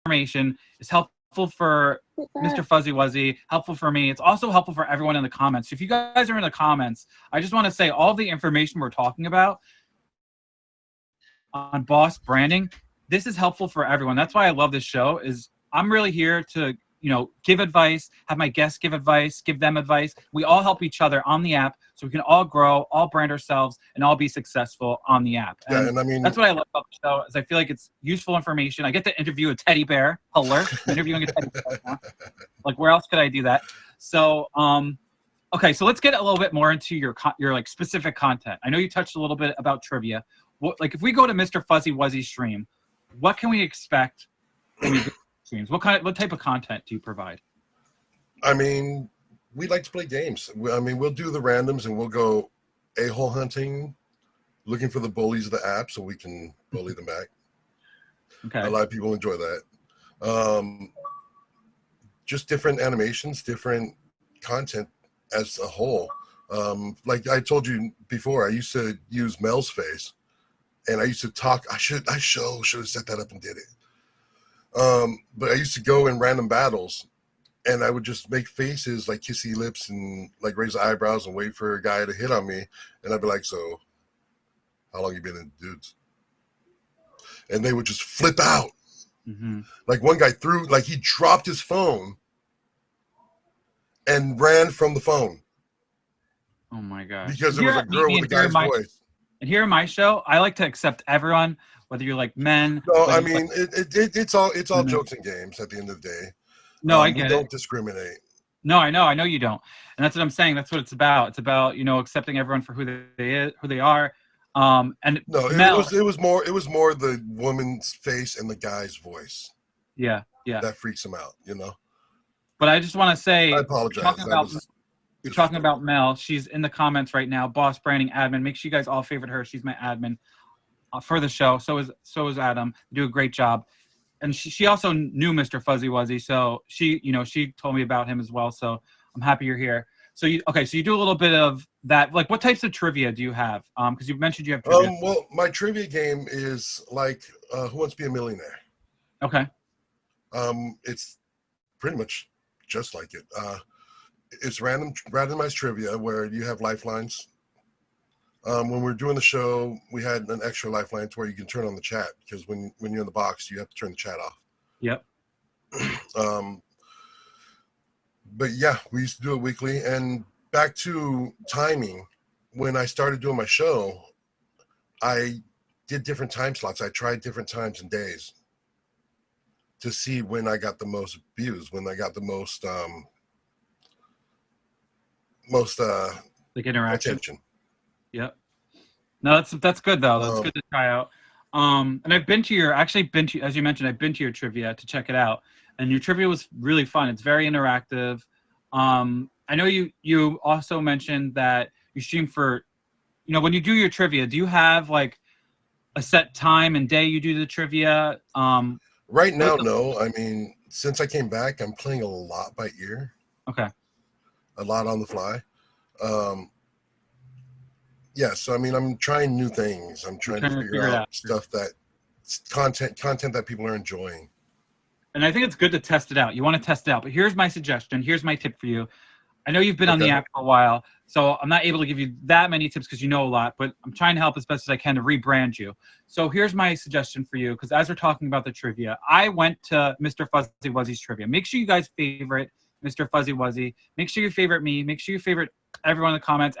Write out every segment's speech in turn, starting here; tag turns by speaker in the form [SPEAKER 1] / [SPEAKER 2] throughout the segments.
[SPEAKER 1] information. It's helpful for Mr. Fuzzy Wuzzy, helpful for me. It's also helpful for everyone in the comments. If you guys are in the comments, I just want to say all the information we're talking about on Boss Branding, this is helpful for everyone. That's why I love this show. Is I'm really here to give advice, have my guests give advice, give them advice. We all help each other on the app so we can all grow, all brand ourselves, and all be successful on the app. And
[SPEAKER 2] I mean,
[SPEAKER 1] that's what I love about the show is I feel like it's useful information. I get to interview a teddy bear. Hello. I'm interviewing a teddy bear right now. Like, where else could I do that? So, okay, so let's get a little bit more into your like specific content. I know you touched a little bit about trivia. Like, if we go to Mr. Fuzzy Wuzzy stream, what can we expect when we go streams? What type of content do you provide?
[SPEAKER 2] I mean, we like to play games. I mean, we'll do the randoms and we'll go a-hole hunting, looking for the bullies of the app so we can bully them back.
[SPEAKER 1] Okay.
[SPEAKER 2] A lot of people enjoy that. Just different animations, different content as a whole. Like I told you before, I used to use Mel's face and I used to talk. I should have set that up and did it. But I used to go in random battles and I would just make faces like kissy lips and like raise eyebrows and wait for a guy to hit on me. And I'd be like, so how long you been in dudes? And they would just flip out. Mm-hmm. Like one guy he dropped his phone and ran from the phone.
[SPEAKER 1] Oh my God.
[SPEAKER 2] Because there was a girl with a guy's voice.
[SPEAKER 1] And here in my show, I like to accept everyone, whether you're like men.
[SPEAKER 2] No, I mean it's all mm-hmm. jokes and games at the end of the day.
[SPEAKER 1] No, I get
[SPEAKER 2] it.
[SPEAKER 1] We
[SPEAKER 2] don't discriminate.
[SPEAKER 1] No, I know you don't, and that's what I'm saying. That's what it's about. It's about accepting everyone for who they are. And
[SPEAKER 2] no, it was more the woman's face and the guy's voice.
[SPEAKER 1] Yeah.
[SPEAKER 2] That freaks him out,
[SPEAKER 1] But I just want to say,
[SPEAKER 2] I apologize.
[SPEAKER 1] You're talking about Mel. She's in the comments right now. Boss Branding admin. Make sure you guys all favorite her. She's my admin for the show. So is Adam. They do a great job. And she also knew Mr. Fuzzy Wuzzy, so she told me about him as well. So I'm happy you're here. So you do a little bit of that. Like, what types of trivia do you have? Because you mentioned you have trivia.
[SPEAKER 2] Well, my trivia game is like Who Wants to Be a Millionaire.
[SPEAKER 1] Okay.
[SPEAKER 2] It's pretty much just like it. It's randomized trivia where you have lifelines. When we're doing the show, we had an extra lifeline to where you can turn on the chat because when you're in the box, you have to turn the chat off.
[SPEAKER 1] Yep.
[SPEAKER 2] But yeah, we used to do it weekly. And back to timing, when I started doing my show, I did different time slots. I tried different times and days to see when I got the most views, when I got the most
[SPEAKER 1] like interaction.
[SPEAKER 2] Attention.
[SPEAKER 1] Yep. No, that's good though. That's good to try out. And I've been to your, as you mentioned, I've been to your trivia to check it out. And your trivia was really fun. It's very interactive. I know you also mentioned that you stream for, when you do your trivia, do you have like a set time and day you do the trivia?
[SPEAKER 2] Right now, no. I mean, since I came back, I'm playing a lot by ear.
[SPEAKER 1] Okay.
[SPEAKER 2] A lot on the fly. Yeah, so I mean, I'm trying new things. I'm trying to figure out stuff content that people are enjoying.
[SPEAKER 1] And I think it's good to test it out. You want to test it out. But here's my suggestion. Here's my tip for you. I know you've been on the app for a while, so I'm not able to give you that many tips because you know a lot, but I'm trying to help as best as I can to rebrand you. So here's my suggestion for you, because as we're talking about the trivia, I went to Mr. Fuzzy Wuzzy's trivia. Make sure you guys favorite Mr. Fuzzy Wuzzy. Make sure you favorite me. Make sure you favorite everyone in the comments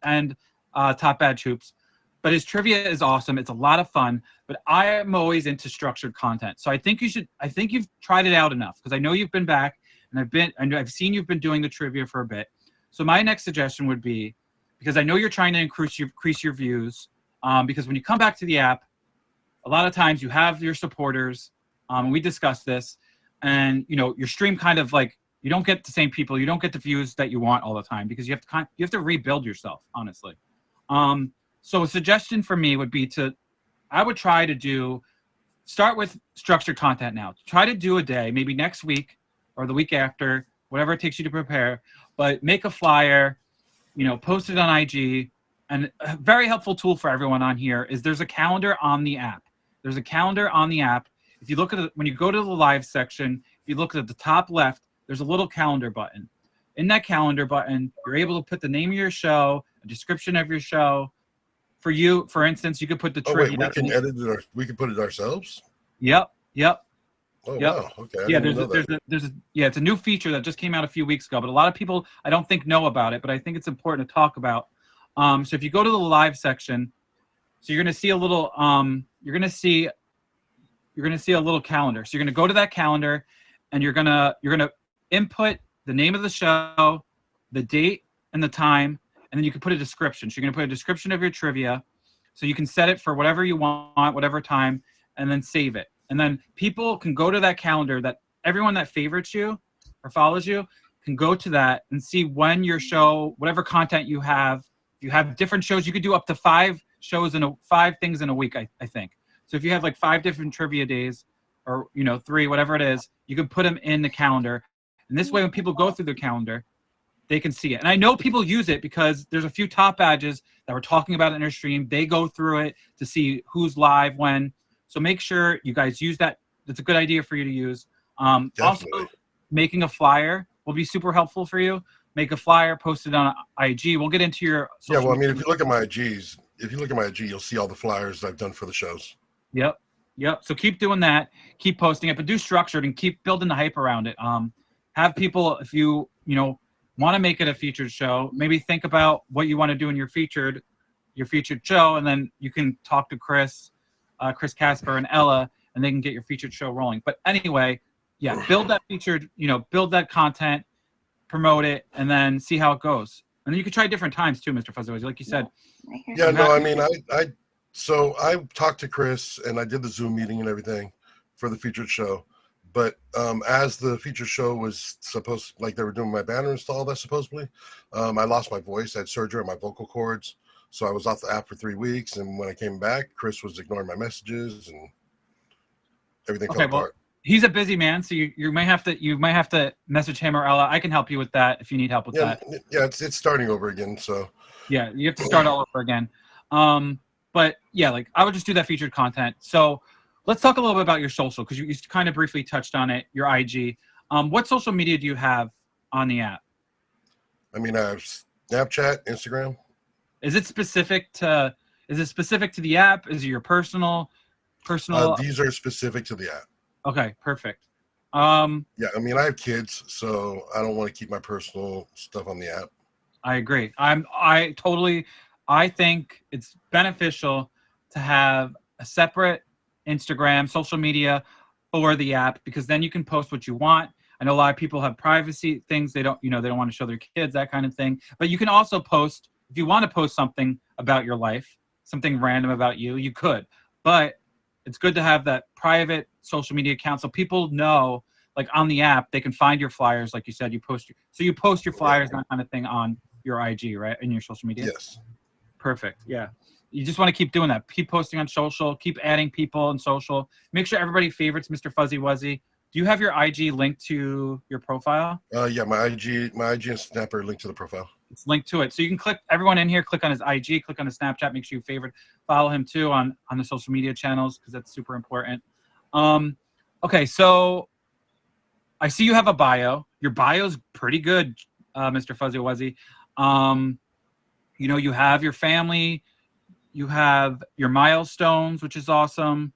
[SPEAKER 1] and Top Badge Hoops. But his trivia is awesome. It's a lot of fun. But I am always into structured content. So I think you've tried it out enough, because I know you've been back and I've seen you've been doing the trivia for a bit. So my next suggestion would be, because I know you're trying to increase your views, because when you come back to the app, a lot of times you have your supporters, and we discussed this, and your stream kind of like, you don't get the same people, you don't get the views that you want all the time, because you have to rebuild yourself, honestly. So a suggestion for me would be I would try to start with structured content now. Try to do a day, maybe next week or the week after, whatever it takes you to prepare, but make a flyer, post it on IG. And a very helpful tool for everyone on here is there's a calendar on the app. It's if you look at it, when you go to the live section, if you look at the top left, there's a little calendar button. In that calendar button, you're able to put the name of your show, a description of your show. For you, for instance, you could put the trivia.
[SPEAKER 2] Wait, we can edit it. We can put it ourselves.
[SPEAKER 1] Yep.
[SPEAKER 2] Oh
[SPEAKER 1] Yep.
[SPEAKER 2] wow. Okay. I
[SPEAKER 1] Yeah,
[SPEAKER 2] didn't know that.
[SPEAKER 1] it's a new feature that just came out a few weeks ago, but a lot of people I don't think know about it, but I think it's important to talk about. So if you go to the live section, so you're gonna see a little you're gonna see a little calendar. So you're gonna go to that calendar and you're gonna input the name of the show, the date and the time, and then you can put a description. So you're gonna put a description of your trivia. So you can set it for whatever you want, whatever time, and then save it. And then people can go to that calendar, that everyone that favorites you or follows you can go to that and see when your show, whatever content you have, if you have different shows, you could do up to 5 things in a week, I think. So if you have like 5 different trivia days or, 3, whatever it is, you can put them in the calendar. And this way, when people go through the calendar, they can see it. And I know people use it because there's a few top badges that were talking about it in their stream. They go through it to see who's live when. So make sure you guys use that. That's a good idea for you to use. Also, making a flyer will be super helpful for you. Make a flyer, post it on IG. We'll get into your social
[SPEAKER 2] Yeah, well, I mean, if you look at my IGs, you'll see all the flyers I've done for the shows.
[SPEAKER 1] Yep. So keep doing that. Keep posting it, but do structured and keep building the hype around it. Have people, if you want to make it a featured show, maybe think about what you want to do in your featured show, and then you can talk to Chris Casper and Ella, and they can get your featured show rolling. But anyway, yeah, build that featured, build that content, promote it, and then see how it goes. And then you can try different times too, Mr. Fuzzy, like you said.
[SPEAKER 2] Yeah, no, I mean, so I talked to Chris and I did the Zoom meeting and everything for the featured show. But as the featured show was supposed, like they were doing my banner install, that supposedly, I lost my voice. I had surgery on my vocal cords. So I was off the app for 3 weeks, and when I came back, Chris was ignoring my messages, and everything fell apart.
[SPEAKER 1] Well, he's a busy man, so you might have to message him or Ella. I can help you with that if you need help with that.
[SPEAKER 2] Yeah, it's starting over again. So
[SPEAKER 1] yeah, you have to start all over again. But yeah, like I would just do that featured content. So let's talk a little bit about your social, because you kind of briefly touched on it. Your IG. What social media do you have on the app?
[SPEAKER 2] I mean, I have Snapchat, Instagram.
[SPEAKER 1] Is it specific to the app? Is it your personal?
[SPEAKER 2] These are specific to the app.
[SPEAKER 1] Okay, perfect.
[SPEAKER 2] Yeah, I mean, I have kids, so I don't want to keep my personal stuff on the app.
[SPEAKER 1] I agree. I think it's beneficial to have a separate Instagram, social media for the app, because then you can post what you want. I know a lot of people have privacy things. They don't want to show their kids, that kind of thing. But you can also post, if you want to post something about your life, something random about you, you could. But it's good to have that private social media account so people know, like on the app, they can find your flyers, like you said. You post your flyers, that kind of thing, on your IG, right, in your social media.
[SPEAKER 2] Yes.
[SPEAKER 1] Perfect. Yeah. You just want to keep doing that. Keep posting on social. Keep adding people on social. Make sure everybody favorites Mr. Fuzzy Wuzzy. Do you have your IG linked to your profile?
[SPEAKER 2] Yeah, my IG and Snap are linked to the profile.
[SPEAKER 1] It's linked to it. So you can click, everyone in here, click on his IG, click on his Snapchat, make sure you favorite, follow him too on the social media channels, because that's super important. Okay, so I see you have a bio. Your bio's pretty good, Mr. Fuzzy Wuzzy. You have your family, you have your milestones, which is awesome.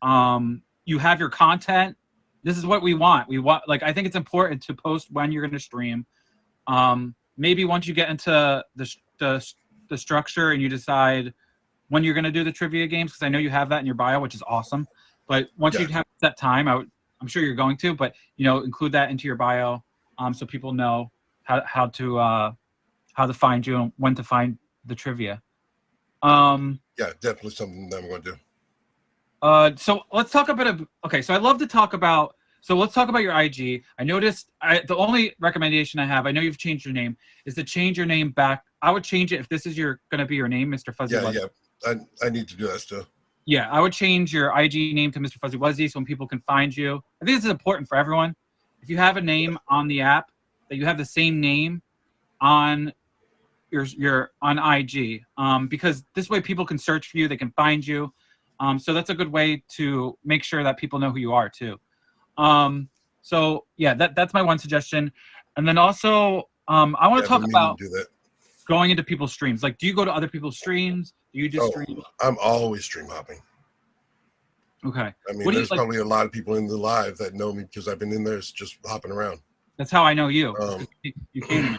[SPEAKER 1] You have your content. This is what we want. I think it's important to post when you're going to stream. Maybe once you get into the structure and you decide when you're going to do the trivia games, because I know you have that in your bio, which is awesome. But once you have that time, I'm sure you're going to, but include that into your bio, so people know how to find you and when to find the trivia.
[SPEAKER 2] Yeah, definitely something that I'm going to do.
[SPEAKER 1] So let's talk so I love to talk about, so let's talk about your IG. I noticed the only recommendation I have, I know you've changed your name, is to change your name back. I would change it if this is going to be your name, Mr. Fuzzy Wuzzy.
[SPEAKER 2] Yeah, I need to do that still.
[SPEAKER 1] Yeah, I would change your IG name to Mr. Fuzzy Wuzzy so when people can find you. I think this is important for everyone. If you have a name on the app, that you have the same name on your on IG, because this way people can search for you, they can find you. So that's a good way to make sure that people know who you are too. So yeah, that's my one suggestion. And then also, I want to
[SPEAKER 2] I've
[SPEAKER 1] talk
[SPEAKER 2] been meaning
[SPEAKER 1] about
[SPEAKER 2] to do that.
[SPEAKER 1] going into people's streams. Like, do you go to other people's streams? Do you just stream?
[SPEAKER 2] I'm always stream hopping.
[SPEAKER 1] Okay.
[SPEAKER 2] I mean,
[SPEAKER 1] What do you
[SPEAKER 2] there's
[SPEAKER 1] like?
[SPEAKER 2] probably a lot of people in the live that know me because I've been in there just hopping around.
[SPEAKER 1] That's how I know you. You came to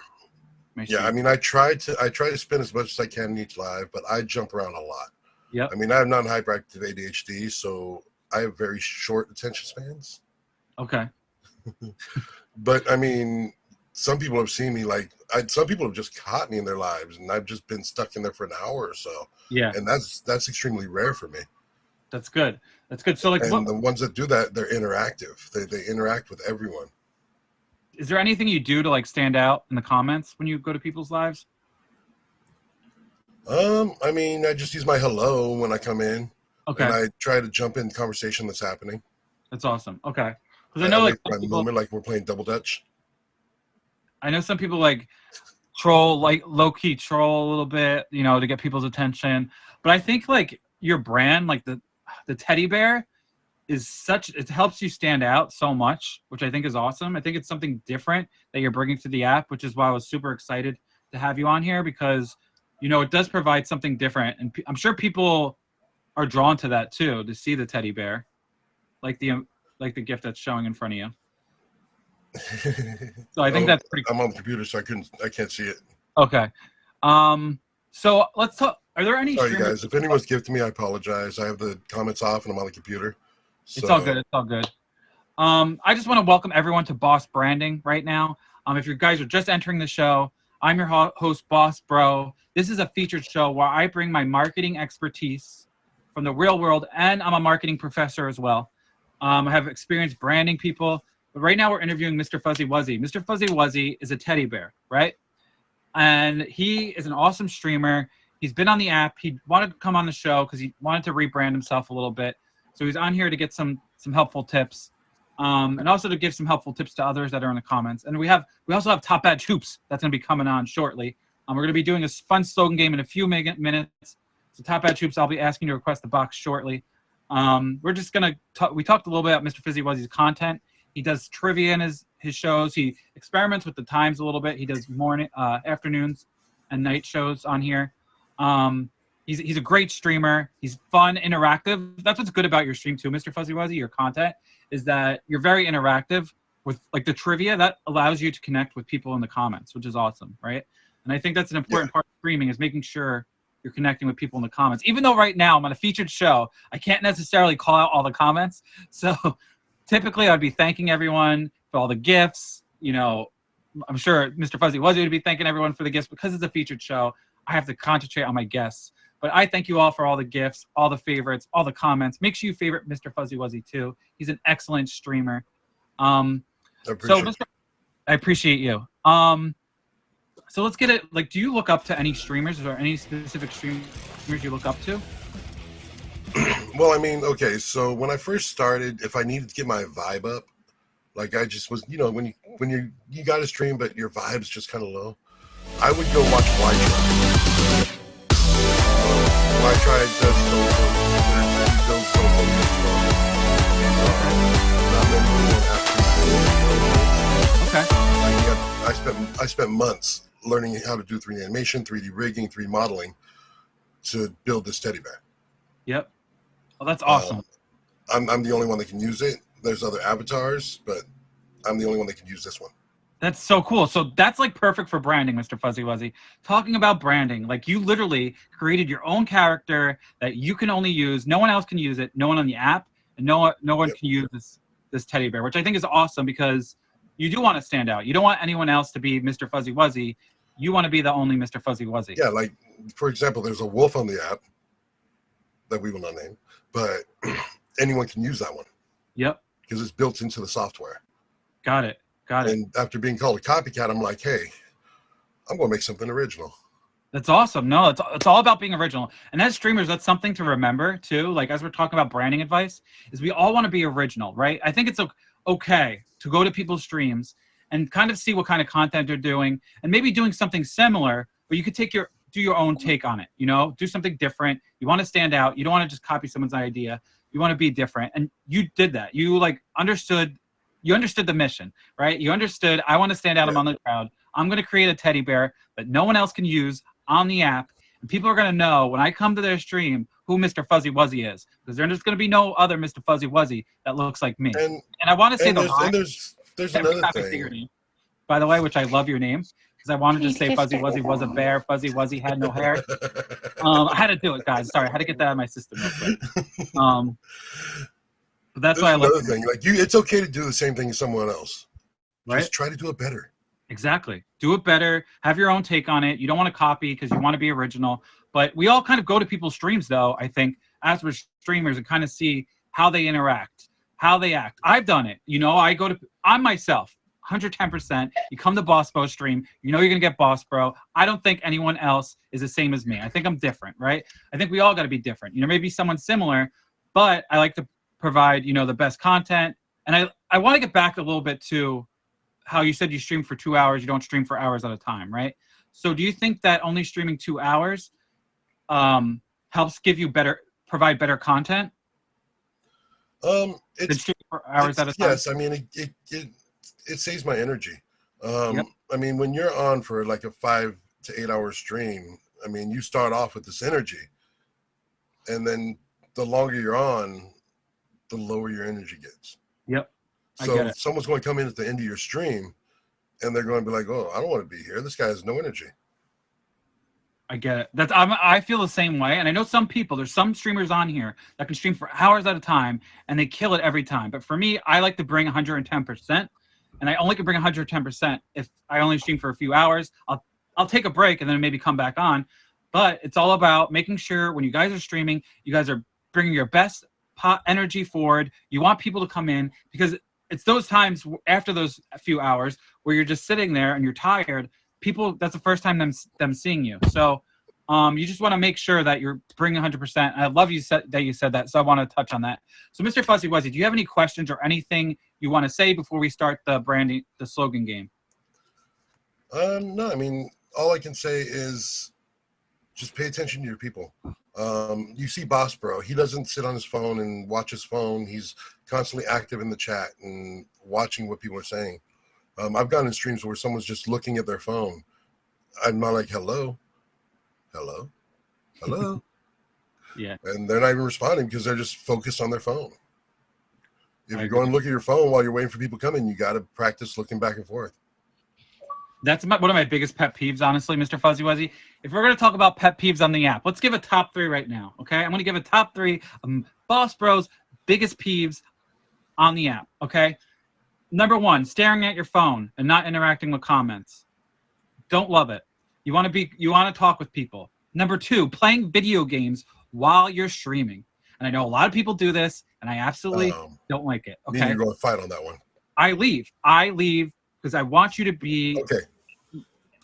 [SPEAKER 1] my
[SPEAKER 2] Yeah, I
[SPEAKER 1] stream.
[SPEAKER 2] mean, I try to spend as much as I can in each live, but I jump around a lot.
[SPEAKER 1] Yep.
[SPEAKER 2] I mean, I have non-hyperactive ADHD, so I have very short attention spans.
[SPEAKER 1] Okay.
[SPEAKER 2] But I mean, some people have seen me some people have just caught me in their lives, and I've just been stuck in there for an hour or so.
[SPEAKER 1] Yeah.
[SPEAKER 2] And that's extremely rare for me.
[SPEAKER 1] That's good. That's good. So like,
[SPEAKER 2] And the ones that do that, they're interactive. They interact with everyone.
[SPEAKER 1] is there anything you do to like stand out in the comments when you go to people's lives?
[SPEAKER 2] I mean, I just use my hello when I come in.
[SPEAKER 1] Okay.
[SPEAKER 2] And I try to jump in the conversation that's happening.
[SPEAKER 1] That's awesome. Okay. Because I know like
[SPEAKER 2] my moment like we're playing double dutch.
[SPEAKER 1] I know some people like troll, like low key troll a little bit, you know, to get people's attention. But I think like your brand, like the teddy bear, is it helps you stand out so much, which I think is awesome. I think it's something different that you're bringing to the app, which is why I was super excited to have you on here because, you know, it does provide something different, and I'm sure people are drawn to that too, to see the teddy bear, like the gift that's showing in front of you. So I think that's pretty cool.
[SPEAKER 2] I'm on the computer, so I can't see it.
[SPEAKER 1] Okay. So let's talk. Are there any?
[SPEAKER 2] Sorry, guys. If anyone's gifting me, I apologize. I have the comments off, and I'm on the computer. So.
[SPEAKER 1] It's all good. It's all good. I just want to welcome everyone to Boss Branding right now. If you guys are just entering the show, I'm your host, Boss Bro. This is a featured show where I bring my marketing expertise from the real world, and I'm a marketing professor as well. I have experience branding people. But right now we're interviewing Mr. Fuzzy Wuzzy. Mr. Fuzzy Wuzzy is a teddy bear, right? And he is an awesome streamer. He's been on the app. He wanted to come on the show because he wanted to rebrand himself a little bit. So he's on here to get some helpful tips, and also to give some helpful tips to others that are in the comments. And we also have Top Badge Hoops that's going to be coming on shortly. We're going to be doing a fun slogan game in a few minutes. So Top Badge Hoops, I'll be asking you to request the box shortly. We're just going to we talked a little bit about Mr. Fuzzy Wuzzy's content. He does trivia in his shows. He experiments with the times a little bit. He does morning, afternoons, and night shows on here. He's a great streamer. He's fun, interactive. That's what's good about your stream too, Mr. Fuzzy Wuzzy. Your content is that you're very interactive with like the trivia that allows you to connect with people in the comments, which is awesome, right? And I think that's an important part of streaming is making sure you're connecting with people in the comments. Even though right now I'm on a featured show, I can't necessarily call out all the comments. So typically I'd be thanking everyone for all the gifts. You know, I'm sure Mr. Fuzzy Wuzzy would be thanking everyone for the gifts because it's a featured show. I have to concentrate on my guests. But I thank you all for all the gifts, all the favorites, all the comments. Make sure you favorite Mr. Fuzzy Wuzzy too. He's an excellent streamer. I appreciate you. So let's get it. Like, do you look up to any streamers or any specific streamers you look up to?
[SPEAKER 2] Well, I mean, okay. So when I first started, if I needed to get my vibe up, like I just was, you know, when you got a stream but your vibe's just kind of low, I would go watch Flytry. Flytry does solo.
[SPEAKER 1] Okay.
[SPEAKER 2] I spent months learning how to do 3D animation, 3D rigging, 3D modeling to build this teddy bear.
[SPEAKER 1] Yep. Well, that's awesome.
[SPEAKER 2] I'm the only one that can use it. There's other avatars, but I'm the only one that can use this one.
[SPEAKER 1] That's so cool. So that's like perfect for branding, Mr. Fuzzy Wuzzy. Talking about branding, like you literally created your own character that you can only use. No one else can use it. No one on the app, and no one can use this teddy bear, which I think is awesome because you do want to stand out. You don't want anyone else to be Mr. Fuzzy Wuzzy. You want to be the only Mr. Fuzzy Wuzzy.
[SPEAKER 2] Yeah, like for example, there's a wolf on the app that we will not name, but anyone can use that one.
[SPEAKER 1] Yep.
[SPEAKER 2] Because it's built into the software.
[SPEAKER 1] Got it.
[SPEAKER 2] And after being called a copycat, I'm like, hey, I'm going to make something original.
[SPEAKER 1] That's awesome. No, it's all about being original. And as streamers, that's something to remember too. Like as we're talking about branding advice, is we all want to be original, right? I think it's okay to go to people's streams and kind of see what kind of content they're doing and maybe doing something similar, but you could take do your own take on it. You know, do something different. You want to stand out. You don't want to just copy someone's idea. You want to be different, and you did that. You like understood. You understood the mission, right? You understood. I want to stand out among the crowd. I'm going to create a teddy bear that no one else can use on the app, and people are going to know when I come to their stream who Mr. Fuzzy Wuzzy is, because there's going to be no other Mr. Fuzzy Wuzzy that looks like me. And I want to say
[SPEAKER 2] there's another thing.
[SPEAKER 1] By the way, which I love your name, because I wanted to say Fuzzy Wuzzy was a bear. Fuzzy Wuzzy had no hair. I had to do it, guys. Sorry, I had to get that out of my system real quick. But that's why I love
[SPEAKER 2] another thing. Like it's okay to do the same thing as someone else.
[SPEAKER 1] Right?
[SPEAKER 2] Just try to do it better.
[SPEAKER 1] Exactly. Do it better. Have your own take on it. You don't want to copy because you want to be original. But we all kind of go to people's streams, though, I think, as we're streamers and kind of see how they interact, how they act. I've done it. You know, I'm myself, 110%. You come to Boss Bro stream, you know you're going to get Boss Bro. I don't think anyone else is the same as me. I think I'm different, right? I think we all got to be different. You know, maybe someone similar, but I like to provide, you know, the best content. And I want to get back a little bit to how you said you stream for 2 hours. You don't stream for hours at a time, right? So do you think that only streaming 2 hours helps provide better content?
[SPEAKER 2] It's
[SPEAKER 1] for hours at a time.
[SPEAKER 2] Yes, I mean it saves my energy. I mean, when you're on for like a 5 to 8 hour stream, I mean, you start off with this energy, and then the longer you're on, the lower your energy gets.
[SPEAKER 1] Yep.
[SPEAKER 2] So someone's going to come in at the end of your stream, and they're going to be like, "Oh, I don't want to be here. This guy has no energy."
[SPEAKER 1] I get it. I feel the same way, and I know some people. There's some streamers on here that can stream for hours at a time, and they kill it every time. But for me, I like to bring 110%, and I only can bring 110% if I only stream for a few hours. I'll take a break and then maybe come back on. But it's all about making sure when you guys are streaming, you guys are bringing your best energy forward. You want people to come in because it's those times after those few hours where you're just sitting there and you're tired. People, that's the first time them seeing you. So you just want to make sure that you're bringing 100%. I love you said that, so I want to touch on that. So Mr. Fuzzy Wuzzy, do you have any questions or anything you want to say before we start the slogan game?
[SPEAKER 2] No, I mean, all I can say is just pay attention to your people. You see Boss Bro, he doesn't sit on his phone and watch his phone. He's constantly active in the chat and watching what people are saying. I've gone in streams where someone's just looking at their phone. I'm not like, hello.
[SPEAKER 1] Yeah.
[SPEAKER 2] And they're not even responding because they're just focused on their phone. If you're going to look at your phone while you're waiting for people to come in, you got to practice looking back and forth.
[SPEAKER 1] That's one of my biggest pet peeves, honestly, Mr. Fuzzy Wuzzy. If we're going to talk about pet peeves on the app, let's give a top 3 right now, okay? I'm going to give a top 3 Boss Bro's biggest peeves on the app, okay? Number 1, staring at your phone and not interacting with comments. Don't love it. You want to talk with people. Number 2, playing video games while you're streaming. And I know a lot of people do this, and I absolutely don't like it. Okay,
[SPEAKER 2] you're going to fight on that one.
[SPEAKER 1] I leave because I want you to be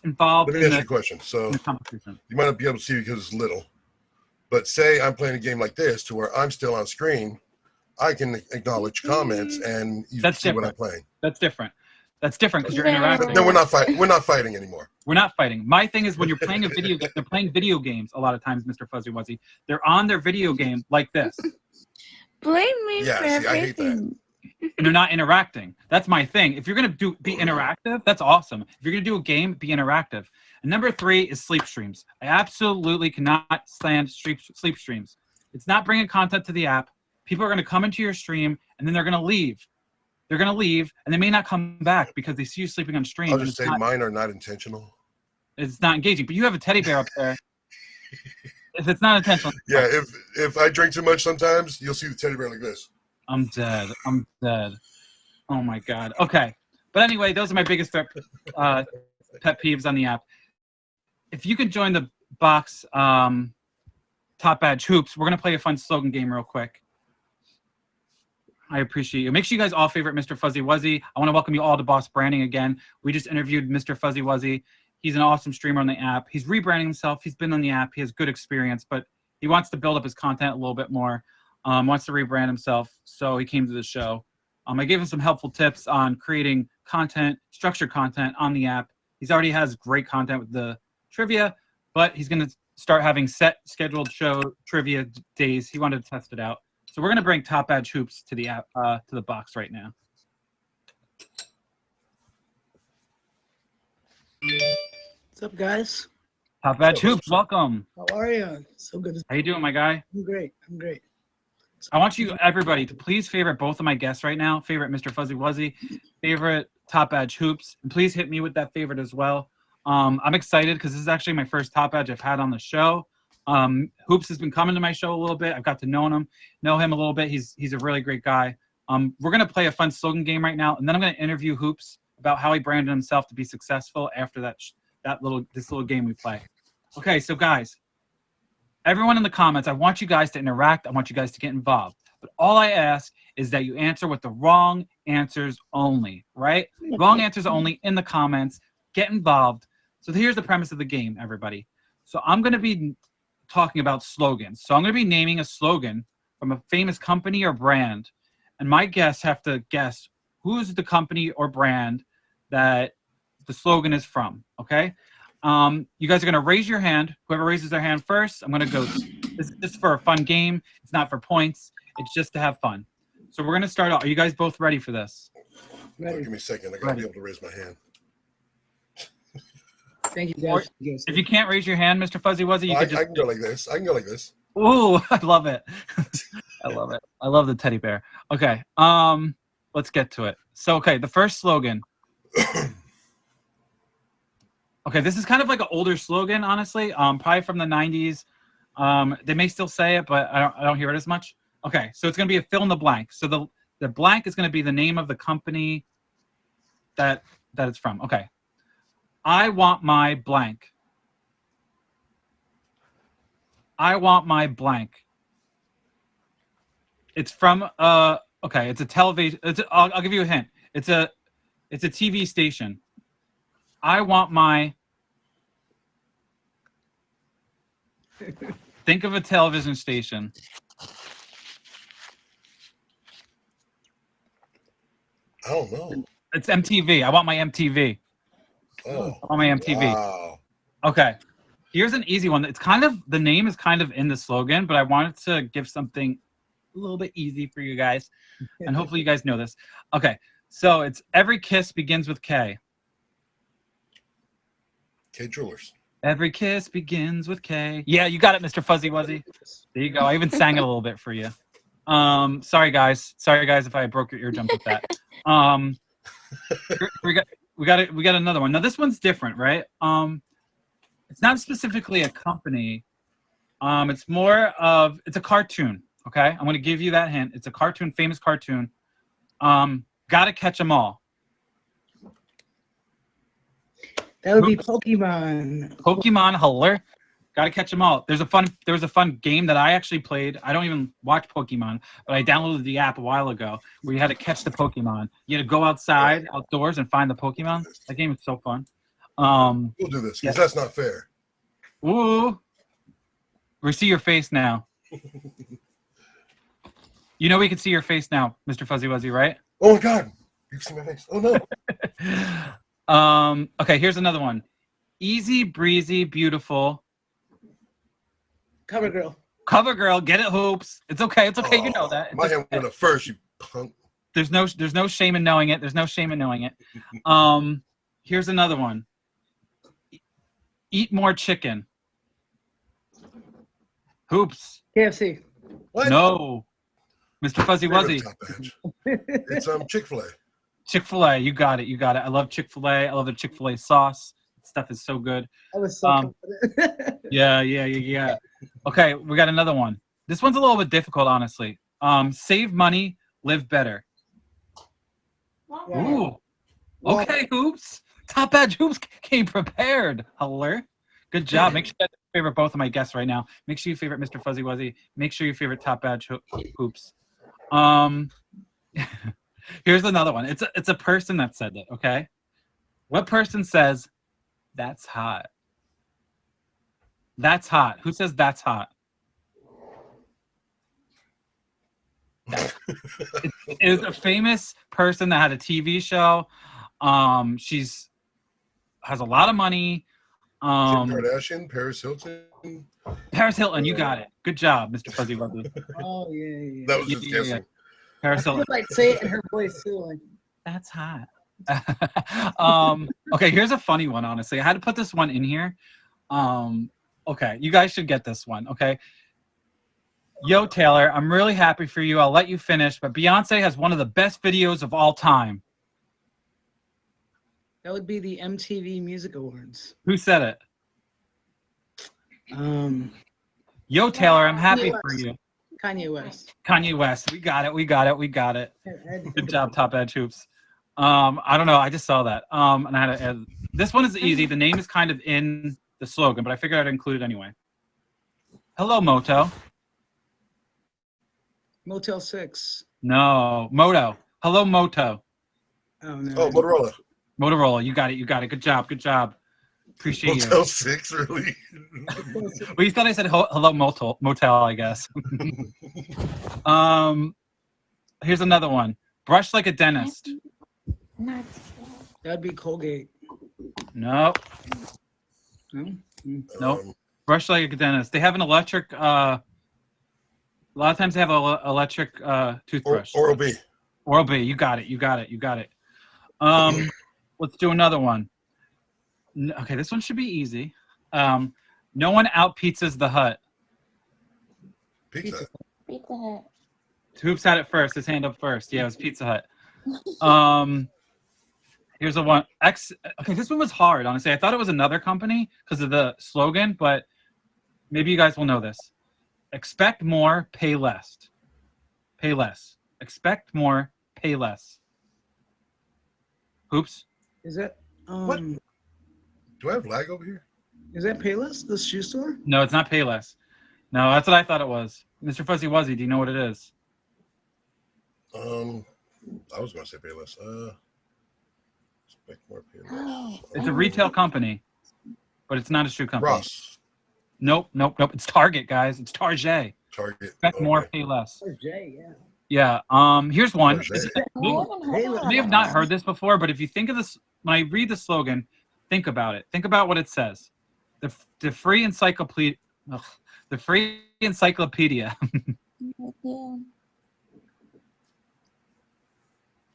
[SPEAKER 1] involved.
[SPEAKER 2] Let me ask you a question. So you might not be able to see because it's little, but say I'm playing a game like this to where I'm still on screen. I can acknowledge comments and you can see what I'm playing.
[SPEAKER 1] That's different. That's different because you're interacting.
[SPEAKER 2] Then we're not fighting. We're not fighting anymore.
[SPEAKER 1] We're not fighting. My thing is when you're playing a video game, they're playing video games a lot of times, Mr. Fuzzy Wuzzy. They're on their video game like this.
[SPEAKER 3] Blame me for everything.
[SPEAKER 2] I hate that.
[SPEAKER 1] And they're not interacting. That's my thing. If you're going to be interactive, that's awesome. If you're going to do a game, be interactive. And number 3 is sleep streams. I absolutely cannot stand sleep streams. It's not bringing content to the app. People are going to come into your stream, and then they're going to leave. They're going to leave, and they may not come back because they see you sleeping on stream.
[SPEAKER 2] I'll just say mine are not intentional.
[SPEAKER 1] It's not engaging. But you have a teddy bear up there. If it's not intentional.
[SPEAKER 2] Yeah, if I drink too much sometimes, you'll see the teddy bear like this.
[SPEAKER 1] I'm dead. Oh, my God. Okay. But anyway, those are my biggest pet peeves on the app. If you could join the box Top Badge Hoops, we're going to play a fun slogan game real quick. I appreciate you. Make sure you guys all favorite Mr. Fuzzy Wuzzy. I want to welcome you all to Boss Branding again. We just interviewed Mr. Fuzzy Wuzzy. He's an awesome streamer on the app. He's rebranding himself. He's been on the app. He has good experience, but he wants to build up his content a little bit more. Wants to rebrand himself, so he came to the show. I gave him some helpful tips on creating content, structured content on the app. He's already has great content with the trivia, but he's going to start having set scheduled show trivia days. He wanted to test it out. So we're going to bring Top Badge Hoops to the box right now.
[SPEAKER 4] What's up, guys?
[SPEAKER 1] Top Badge Hoops, welcome.
[SPEAKER 4] How are you? So good.
[SPEAKER 1] How you doing, my guy?
[SPEAKER 4] I'm great. I'm great.
[SPEAKER 1] I want you, everybody, to please favorite both of my guests right now. Favorite Mr. Fuzzy Wuzzy, favorite Top Badge Hoops. And please hit me with that favorite as well. I'm excited because this is actually my first Top Badge I've had on the show. Hoops has been coming to my show a little bit. I've got to know him a little bit. He's a really great guy. We're going to play a fun slogan game right now, and then I'm going to interview Hoops about how he branded himself to be successful after this little game we play. Okay, so guys, everyone in the comments, I want you guys to interact. I want you guys to get involved. But all I ask is that you answer with the wrong answers only, right? Wrong answers only in the comments. Get involved. So here's the premise of the game, everybody. So I'm going to be talking about slogans. So I'm going to be naming a slogan from a famous company or brand. And my guests have to guess who's the company or brand that the slogan is from, okay? You guys are going to raise your hand. Whoever raises their hand first, I'm going to go. This is just for a fun game. It's not for points. It's just to have fun. So we're going to start off. Are you guys both ready for this?
[SPEAKER 4] Ready.
[SPEAKER 2] Give me a second. I got to be able to raise my hand.
[SPEAKER 4] Thank you, guys.
[SPEAKER 1] If you can't raise your hand, Mr. Fuzzy Wuzzy, you could just...
[SPEAKER 2] I can go like this. I can go like this.
[SPEAKER 1] Ooh, I love it. I love it. I love the teddy bear. Okay, let's get to it. So, okay, the first slogan. Okay, this is kind of like an older slogan, honestly. Probably from the 90s. They may still say it, but I don't hear it as much. Okay, so it's going to be a fill in the blank. So the blank is going to be the name of the company that it's from. Okay. I want my blank. I want my blank. It's from okay, it's a television. I'll give you a hint. It's a TV station. I want my. Think of a television station.
[SPEAKER 2] I don't know.
[SPEAKER 1] It's MTV. I want my MTV.
[SPEAKER 2] Oh,
[SPEAKER 1] On my MTV.
[SPEAKER 2] Wow.
[SPEAKER 1] Okay. Here's an easy one. It's kind of, the name is kind of in the slogan, but I wanted to give something a little bit easy for you guys. And hopefully you guys know this. Okay. So it's every kiss begins with K.
[SPEAKER 2] K Jewelers.
[SPEAKER 1] Every kiss begins with K. Yeah, you got it, Mr. Fuzzy Wuzzy. There you go. I even sang it a little bit for you. Sorry guys if I broke your eardrum with that. We got another one. Now this one's different, right? It's not specifically a company. It's more of, it's a cartoon. Okay, I'm going to give you that hint. It's a cartoon, famous cartoon. Gotta catch 'em all.
[SPEAKER 4] That would be Pokemon.
[SPEAKER 1] Pokemon Holler. Gotta catch 'em all. There was a fun game that I actually played. I don't even watch Pokemon, but I downloaded the app a while ago where you had to catch the Pokemon. You had to go outdoors, and find the Pokemon. That game is so fun.
[SPEAKER 2] We'll do this because that's not fair.
[SPEAKER 1] Ooh. We see your face now. You know we can see your face now, Mr. Fuzzy Wuzzy, right?
[SPEAKER 2] Oh my God. You can see my face. Oh no.
[SPEAKER 1] Okay, here's another one. Easy, breezy, beautiful.
[SPEAKER 4] CoverGirl.
[SPEAKER 1] CoverGirl, get it, Hoops. It's okay. It's okay. You know that. It's
[SPEAKER 2] my hand went up first, you punk.
[SPEAKER 1] There's no shame in knowing it. There's no shame in knowing it. Here's another one. Eat more chicken. Hoops.
[SPEAKER 4] KFC.
[SPEAKER 2] What?
[SPEAKER 1] No. Mr. Fuzzy Wuzzy.
[SPEAKER 2] It's Chick-fil-A.
[SPEAKER 1] Chick-fil-A. You got it. You got it. I love Chick-fil-A. I love the Chick-fil-A sauce. Stuff is so good.
[SPEAKER 4] I was so confident.
[SPEAKER 1] Yeah. Okay, we got another one. This one's a little bit difficult, honestly. Save money, live better. Ooh. Okay, Hoops. Top Badge Hoops came prepared. Hello. Good job. Make sure you favorite both of my guests right now. Make sure you favorite Mr. Fuzzy Wuzzy. Make sure you favorite Top Badge Hoops. Here's another one. It's a person that said that, okay? What person says, that's hot? That's hot. Who says that's hot? It is a famous person that had a TV show. She's has a lot of money.
[SPEAKER 2] Kim Kardashian, Paris Hilton.
[SPEAKER 1] Paris Hilton, you got it. Good job, Mr. Fuzzy Wuzzy.
[SPEAKER 4] Oh yeah.
[SPEAKER 2] That was
[SPEAKER 1] Yeah,
[SPEAKER 2] just
[SPEAKER 1] yeah, yeah.
[SPEAKER 2] guessing.
[SPEAKER 1] Paris
[SPEAKER 4] I feel
[SPEAKER 1] Hilton.
[SPEAKER 4] like say it in her voice too. Like,
[SPEAKER 1] That's hot. Okay, here's a funny one, honestly. I had to put this one in here. Okay, you guys should get this one, okay? Yo, Taylor, I'm really happy for you. I'll let you finish, but Beyonce has one of the best videos of all time.
[SPEAKER 4] that would be the MTV Music Awards.
[SPEAKER 1] Who said it? Yo, Taylor, I'm happy for you.
[SPEAKER 4] Kanye West.
[SPEAKER 1] Kanye West. We got it. We got it. We got it. Good job, Top Edge Hoops. I don't know. I just saw that. And I had to add. This one is easy. The name is kind of in the slogan, but I figured I'd include it anyway. Hello, Moto.
[SPEAKER 4] Motel 6.
[SPEAKER 1] No, Moto. Hello, Moto.
[SPEAKER 4] Oh no.
[SPEAKER 2] Oh, Motorola.
[SPEAKER 1] Motorola. You got it. You got it. Good job. Good job. Appreciate
[SPEAKER 2] Motel
[SPEAKER 1] you.
[SPEAKER 2] 6, really?
[SPEAKER 1] Well, you thought I said hello, motel, I guess. Here's another one. Brush like a dentist.
[SPEAKER 4] That'd be Colgate.
[SPEAKER 1] No.
[SPEAKER 4] No?
[SPEAKER 1] Nope. Brush like a dentist. They have an electric. A lot of times they have an electric toothbrush.
[SPEAKER 2] Oral B.
[SPEAKER 1] Oral B. You got it. You got it. You got it. Let's do another one. Okay, this one should be easy. No one out pizzas the Hut.
[SPEAKER 2] Pizza.
[SPEAKER 3] Pizza Hut.
[SPEAKER 1] Hoops had it first. His hand up first. Yeah, it was Pizza Hut. Here's a one. Okay, this one was hard, honestly. I thought it was another company because of the slogan, but maybe you guys will know this. Expect more, pay less. Pay less. Expect more, pay less. Hoops.
[SPEAKER 4] Is that
[SPEAKER 2] What? Do I have lag over here?
[SPEAKER 4] Is that Payless, the shoe store?
[SPEAKER 1] No, it's not pay less. No, that's what I thought it was. Mr. Fuzzy Wuzzy, do you know what it is?
[SPEAKER 2] I was gonna say Payless. Expect more Payless.
[SPEAKER 1] It's a retail company, but it's not a shoe company.
[SPEAKER 2] Ross.
[SPEAKER 1] Nope. It's Target, guys. It's Target.
[SPEAKER 2] Target.
[SPEAKER 1] Expect more,
[SPEAKER 2] Okay.
[SPEAKER 1] pay less.
[SPEAKER 4] Oh, Jay, yeah.
[SPEAKER 1] Yeah. Here's one.
[SPEAKER 2] Target.
[SPEAKER 1] You may have not heard this before, but if you think of this, when I read the slogan, think about it. Think about what it says. The free encyclopedia. The free encyclopedia.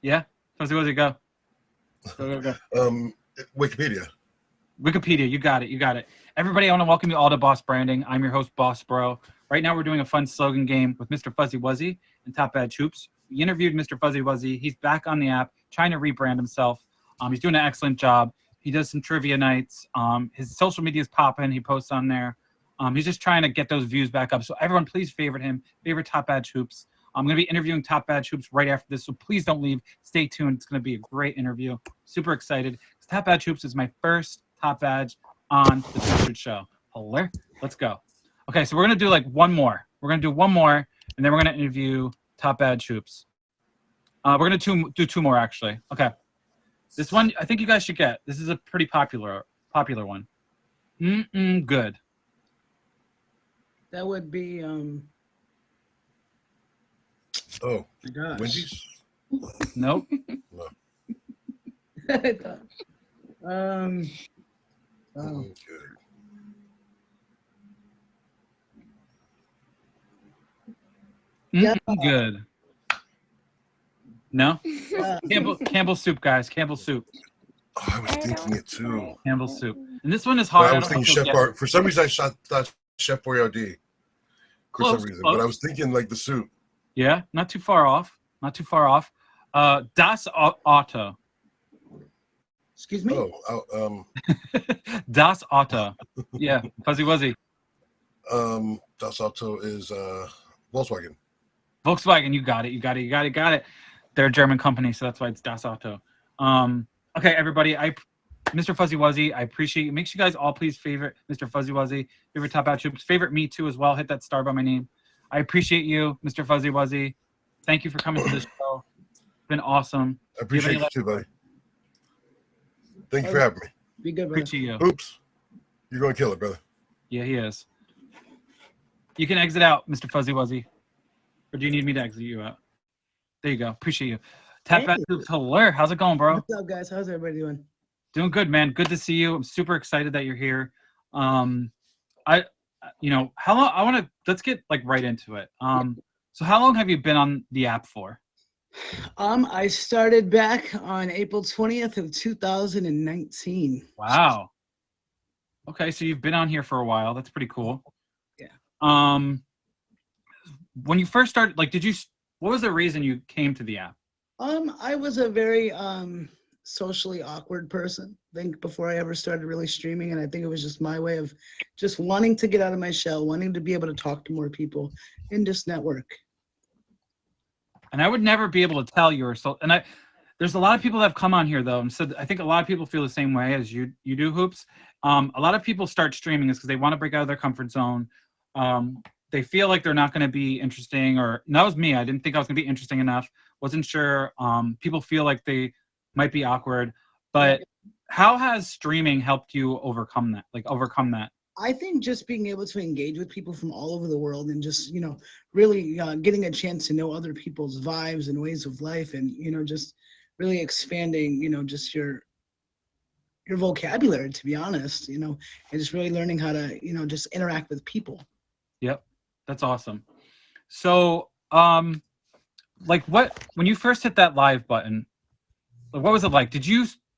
[SPEAKER 1] Yeah. Fuzzy Wuzzy, go. Go.
[SPEAKER 2] Wikipedia.
[SPEAKER 1] Wikipedia, you got it. You got it. Everybody, I want to welcome you all to Boss Branding. I'm your host, Boss Bro. Right now, we're doing a fun slogan game with Mr. Fuzzy Wuzzy and Top Edge Hoops. We interviewed Mr. Fuzzy Wuzzy. He's back on the app, trying to rebrand himself. He's doing an excellent job. He does some trivia nights. His social media is popping. He posts on there. He's just trying to get those views back up. So everyone, please favorite him. Favorite Top Badge Hoops. I'm going to be interviewing Top Badge Hoops right after this, so please don't leave. Stay tuned. It's going to be a great interview. Super excited. Top Badge Hoops is my first Top Badge on the Featured Show. Hilarious. Let's go. Okay, so we're going to do like one more. We're going to do one more, and then we're going to interview Top Badge Hoops. We're going to do two more, actually. Okay. This one, I think you guys should get. This is a pretty popular one. Good.
[SPEAKER 4] That would be
[SPEAKER 2] Oh,
[SPEAKER 4] my gosh.
[SPEAKER 2] Wendy's.
[SPEAKER 1] Nope.
[SPEAKER 2] No.
[SPEAKER 4] Oh.
[SPEAKER 2] Good.
[SPEAKER 4] Yeah.
[SPEAKER 1] Good. No?
[SPEAKER 4] Uh,
[SPEAKER 1] Campbell soup, guys. Campbell soup.
[SPEAKER 2] Oh, I was thinking it too.
[SPEAKER 1] Campbell soup. And this one is
[SPEAKER 2] But
[SPEAKER 1] hard.
[SPEAKER 2] I was
[SPEAKER 1] don't know
[SPEAKER 2] thinking
[SPEAKER 1] if you'll
[SPEAKER 2] Chef
[SPEAKER 1] get it.
[SPEAKER 2] Bar. For some reason, I thought Chef Boyardee. For
[SPEAKER 1] Close,
[SPEAKER 2] some reason,
[SPEAKER 1] close.
[SPEAKER 2] but I was thinking like the soup.
[SPEAKER 1] Yeah, not too far off. Not too far off. Das Auto.
[SPEAKER 4] excuse me.
[SPEAKER 2] Oh,
[SPEAKER 1] Das Auto. Yeah, Fuzzy Wuzzy.
[SPEAKER 2] Das Auto is Volkswagen.
[SPEAKER 1] Volkswagen, you got it. You got it. You got it. Got it. They're a German company, so that's why it's Das Auto. Okay, everybody. Mr. Fuzzy Wuzzy, I appreciate you. Make sure you guys all please favorite Mr. Fuzzy Wuzzy. Favorite Top Out Troops. Favorite me too as well. Hit that star by my name. I appreciate you, Mr. Fuzzy Wuzzy. Thank you for coming to the show. It's been awesome.
[SPEAKER 2] I appreciate you too, buddy. Thank you for having me.
[SPEAKER 4] Be good, brother.
[SPEAKER 1] Appreciate you.
[SPEAKER 2] Oops. You're going to kill it, brother.
[SPEAKER 1] Yeah, he is. You can exit out, Mr. Fuzzy Wuzzy. Or do you need me to exit you out? There you go. Appreciate you. Tap
[SPEAKER 4] Hey.
[SPEAKER 1] back to Hilaire. How's it going, bro?
[SPEAKER 4] What's up, guys? How's everybody doing?
[SPEAKER 1] Doing good, man. Good to see you. I'm super excited that you're here. How long? Let's get like right into it. So how long have you been on the app for?
[SPEAKER 4] I started back on April 20th of 2019.
[SPEAKER 1] Wow. Okay, so you've been on here for a while. That's pretty cool.
[SPEAKER 4] Yeah.
[SPEAKER 1] When you first started, like, what was the reason you came to the app?
[SPEAKER 4] I was a very socially awkward person, I think, before I ever started really streaming, and I think it was just my way of just wanting to get out of my shell, wanting to be able to talk to more people and just network.
[SPEAKER 1] And I would never be able to tell there's a lot of people that have come on here though, and so I think a lot of people feel the same way as you do, Hoops. A lot of people start streaming is because they want to break out of their comfort zone. They feel like they're not going to be interesting, and that was me. I didn't think I was going to be interesting enough. Wasn't sure. People feel like they might be awkward, but how has streaming helped you overcome that?
[SPEAKER 4] I think just being able to engage with people from all over the world and just, really getting a chance to know other people's vibes and ways of life, and, just really expanding, just your vocabulary, to be honest, and just really learning how to, just interact with people.
[SPEAKER 1] Yep. That's awesome. So, when you first hit that live button, what was it like?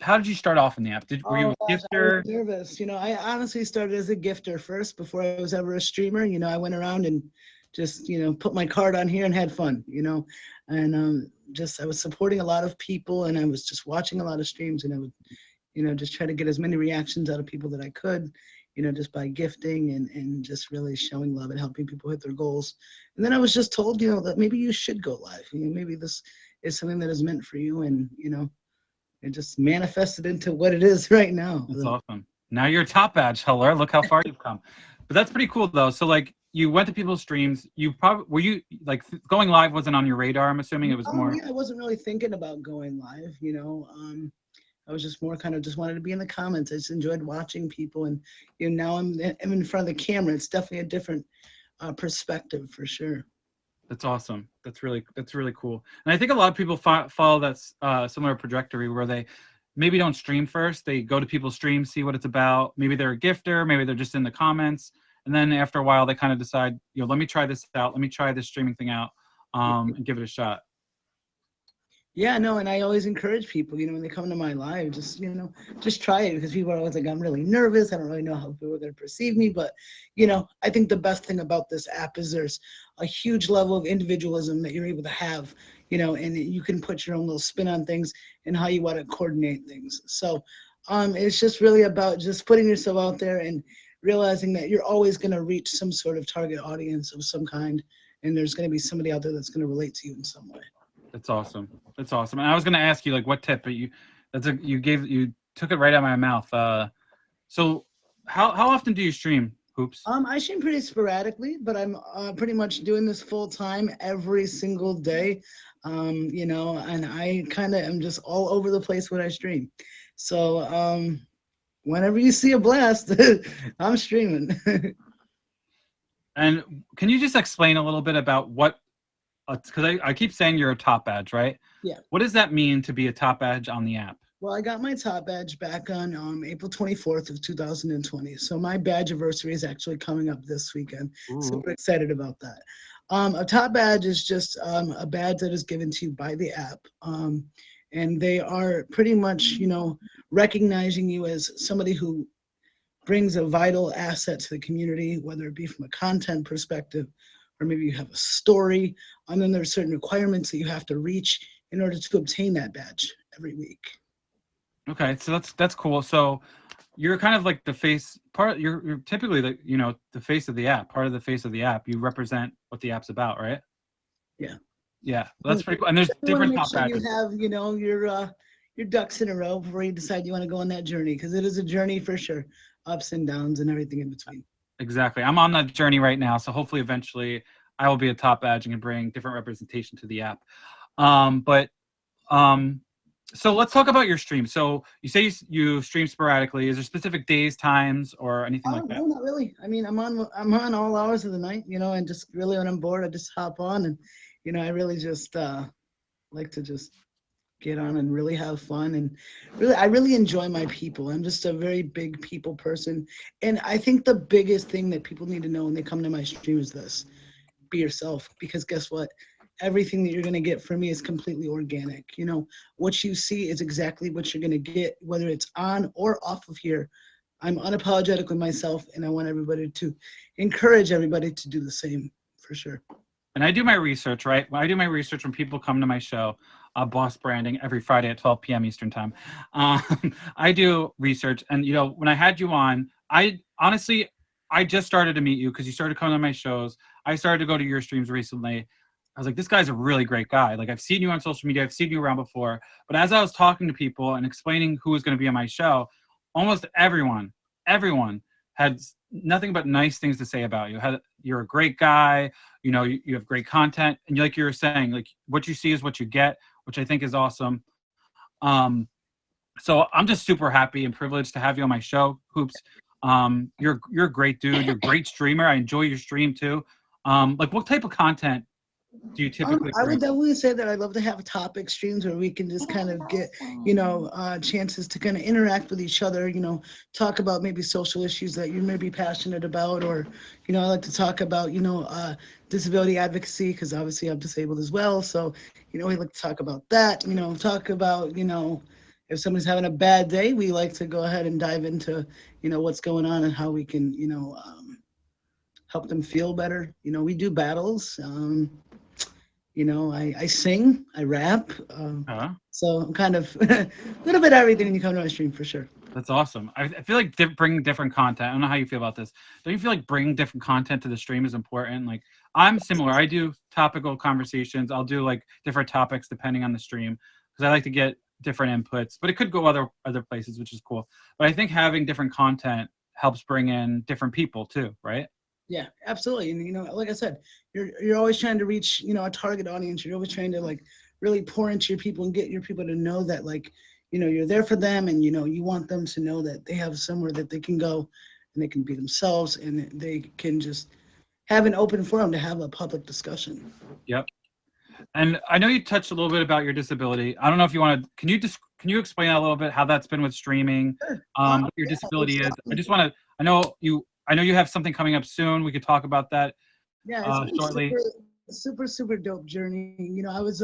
[SPEAKER 1] How did you start off in the app? Were you a gifter?
[SPEAKER 4] I was nervous. I honestly started as a gifter first before I was ever a streamer. I went around and just, put my card on here and had fun, and I was supporting a lot of people, and I was just watching a lot of streams, and I would, just try to get as many reactions out of people that I could, just by gifting and just really showing love and helping people hit their goals. And then I was just told, that maybe you should go live. Maybe this is something that is meant for you, and, it just manifested into what it is right now.
[SPEAKER 1] That's awesome. Now you're a top badge holder. Look how far you've come. But that's pretty cool though. So you went to people's streams. Going live wasn't on your radar? I'm assuming it was more.
[SPEAKER 4] Yeah, I wasn't really thinking about going live. I was just more kind of just wanted to be in the comments. I just enjoyed watching people, and now I'm in front of the camera. It's definitely a different perspective for sure.
[SPEAKER 1] That's awesome. That's really cool. And I think a lot of people follow that similar trajectory where they maybe don't stream first. They go to people's streams, see what it's about. Maybe they're a gifter. Maybe they're just in the comments. And then after a while, they kind of decide, let me try this out. Let me try this streaming thing out and give it a shot.
[SPEAKER 4] Yeah, no, and I always encourage people, when they come to my live, just try it, because people are always like, I'm really nervous. I don't really know how people are going to perceive me. But, I think the best thing about this app is there's a huge level of individualism that you're able to have, and you can put your own little spin on things and how you want to coordinate things. So it's just really about just putting yourself out there and realizing that you're always going to reach some sort of target audience of some kind. And there's going to be somebody out there that's going to relate to you in some way.
[SPEAKER 1] That's awesome. And I was going to ask you what tip, but you took it right out of my mouth. So how often do you stream, Hoops?
[SPEAKER 4] I stream pretty sporadically, but I'm pretty much doing this full time every single day. And I kind of am just all over the place when I stream. So whenever you see a blast, I'm streaming.
[SPEAKER 1] And can you just explain a little bit about what? Because I keep saying you're a top badge, right?
[SPEAKER 4] Yeah.
[SPEAKER 1] What does that mean to be a top badge on the app?
[SPEAKER 4] Well, I got my top badge back on April 24th of 2020. So my badge anniversary is actually coming up this weekend.
[SPEAKER 1] Ooh.
[SPEAKER 4] Super excited about that. A top badge is just a badge that is given to you by the app. And they are pretty much, recognizing you as somebody who brings a vital asset to the community, whether it be from a content perspective, or maybe you have a story, and then there's certain requirements that you have to reach in order to obtain that badge every week.
[SPEAKER 1] Okay, so that's cool. So you're kind of like the face part. You're typically the face of the app, part of the face of the app. You represent what the app's about, right?
[SPEAKER 4] Yeah.
[SPEAKER 1] Yeah, that's pretty cool. And there's different top badges.
[SPEAKER 4] You have your ducks in a row before you decide you want to go on that journey, because it is a journey for sure, ups and downs and everything in between.
[SPEAKER 1] Exactly. I'm on that journey right now, so hopefully eventually I will be a top badge and can bring different representation to the app. So let's talk about your stream. So you say you stream sporadically. Is there specific days, times, or anything like that?
[SPEAKER 4] No, not really. I mean, I'm on all hours of the night, and just really when I'm bored, I just hop on, and I really just like to just get on and really have fun. And really, I really enjoy my people. I'm just a very big people person. And I think the biggest thing that people need to know when they come to my stream is this: be yourself. Because guess what? Everything that you're going to get from me is completely organic. You know, what you see is exactly what you're going to get, whether it's on or off of here. I'm unapologetic with myself, and I want everybody to encourage everybody to do the same, for sure.
[SPEAKER 1] And I do my research, right? When I do my research when people come to my show, Boss Branding, every Friday at 12 p.m. Eastern Time. I do research. And, you know, when I had you on, I honestly, I just started to meet you because you started coming to my shows. I started to go to your streams recently. I was like, this guy's a really great guy. Like, I've seen you on social media. I've seen you around before. But as I was talking to people and explaining who was going to be on my show, almost everyone had nothing but nice things to say about you. You're a great guy. You know, you have great content. And like you were saying, like, what you see is what you get, which I think is awesome. So I'm just super happy and privileged to have you on my show, Hoops. You're a great dude. You're a great streamer. I enjoy your stream too. Like, what type of content do you typically
[SPEAKER 4] I would
[SPEAKER 1] bring?
[SPEAKER 4] definitely say that I'd love to have topic streams where we can just kind of get, you know, chances to kind of interact with each other, you know, talk about maybe social issues that you may be passionate about, or, you know, I like to talk about, you know, disability advocacy, because obviously I'm disabled as well. So, you know, we like to talk about that, you know, talk about, you know, if someone's having a bad day, we like to go ahead and dive into, you know, what's going on and how we can, you know, help them feel better. You know, we do battles. You know, I sing, I rap. So I'm kind of a little bit of everything when you come to my stream, for sure.
[SPEAKER 1] That's awesome. I feel like bringing different content. I don't know how you feel about this. Don't you feel like bringing different content to the stream is important? Like, I'm similar. I do topical conversations. I'll do like different topics depending on the stream because I like to get different inputs. But it could go other places, which is cool. But I think having different content helps bring in different people too, right?
[SPEAKER 4] Yeah, absolutely. And, you know, like I said, you're always trying to reach, you know, a target audience. You're always trying to like really pour into your people and get your people to know that, like, you know, you're there for them, and, you know, you want them to know that they have somewhere that they can go and they can be themselves, and they can just have an open forum to have a public discussion.
[SPEAKER 1] Yep. And I know you touched a little bit about your disability. I don't know if you want to, can you explain a little bit how that's been with streaming,
[SPEAKER 4] Sure.
[SPEAKER 1] what your disability is? I just want to, I know you have something coming up soon. We could talk about that.
[SPEAKER 4] Yeah, it's been
[SPEAKER 1] shortly.
[SPEAKER 4] super dope journey. You know, I was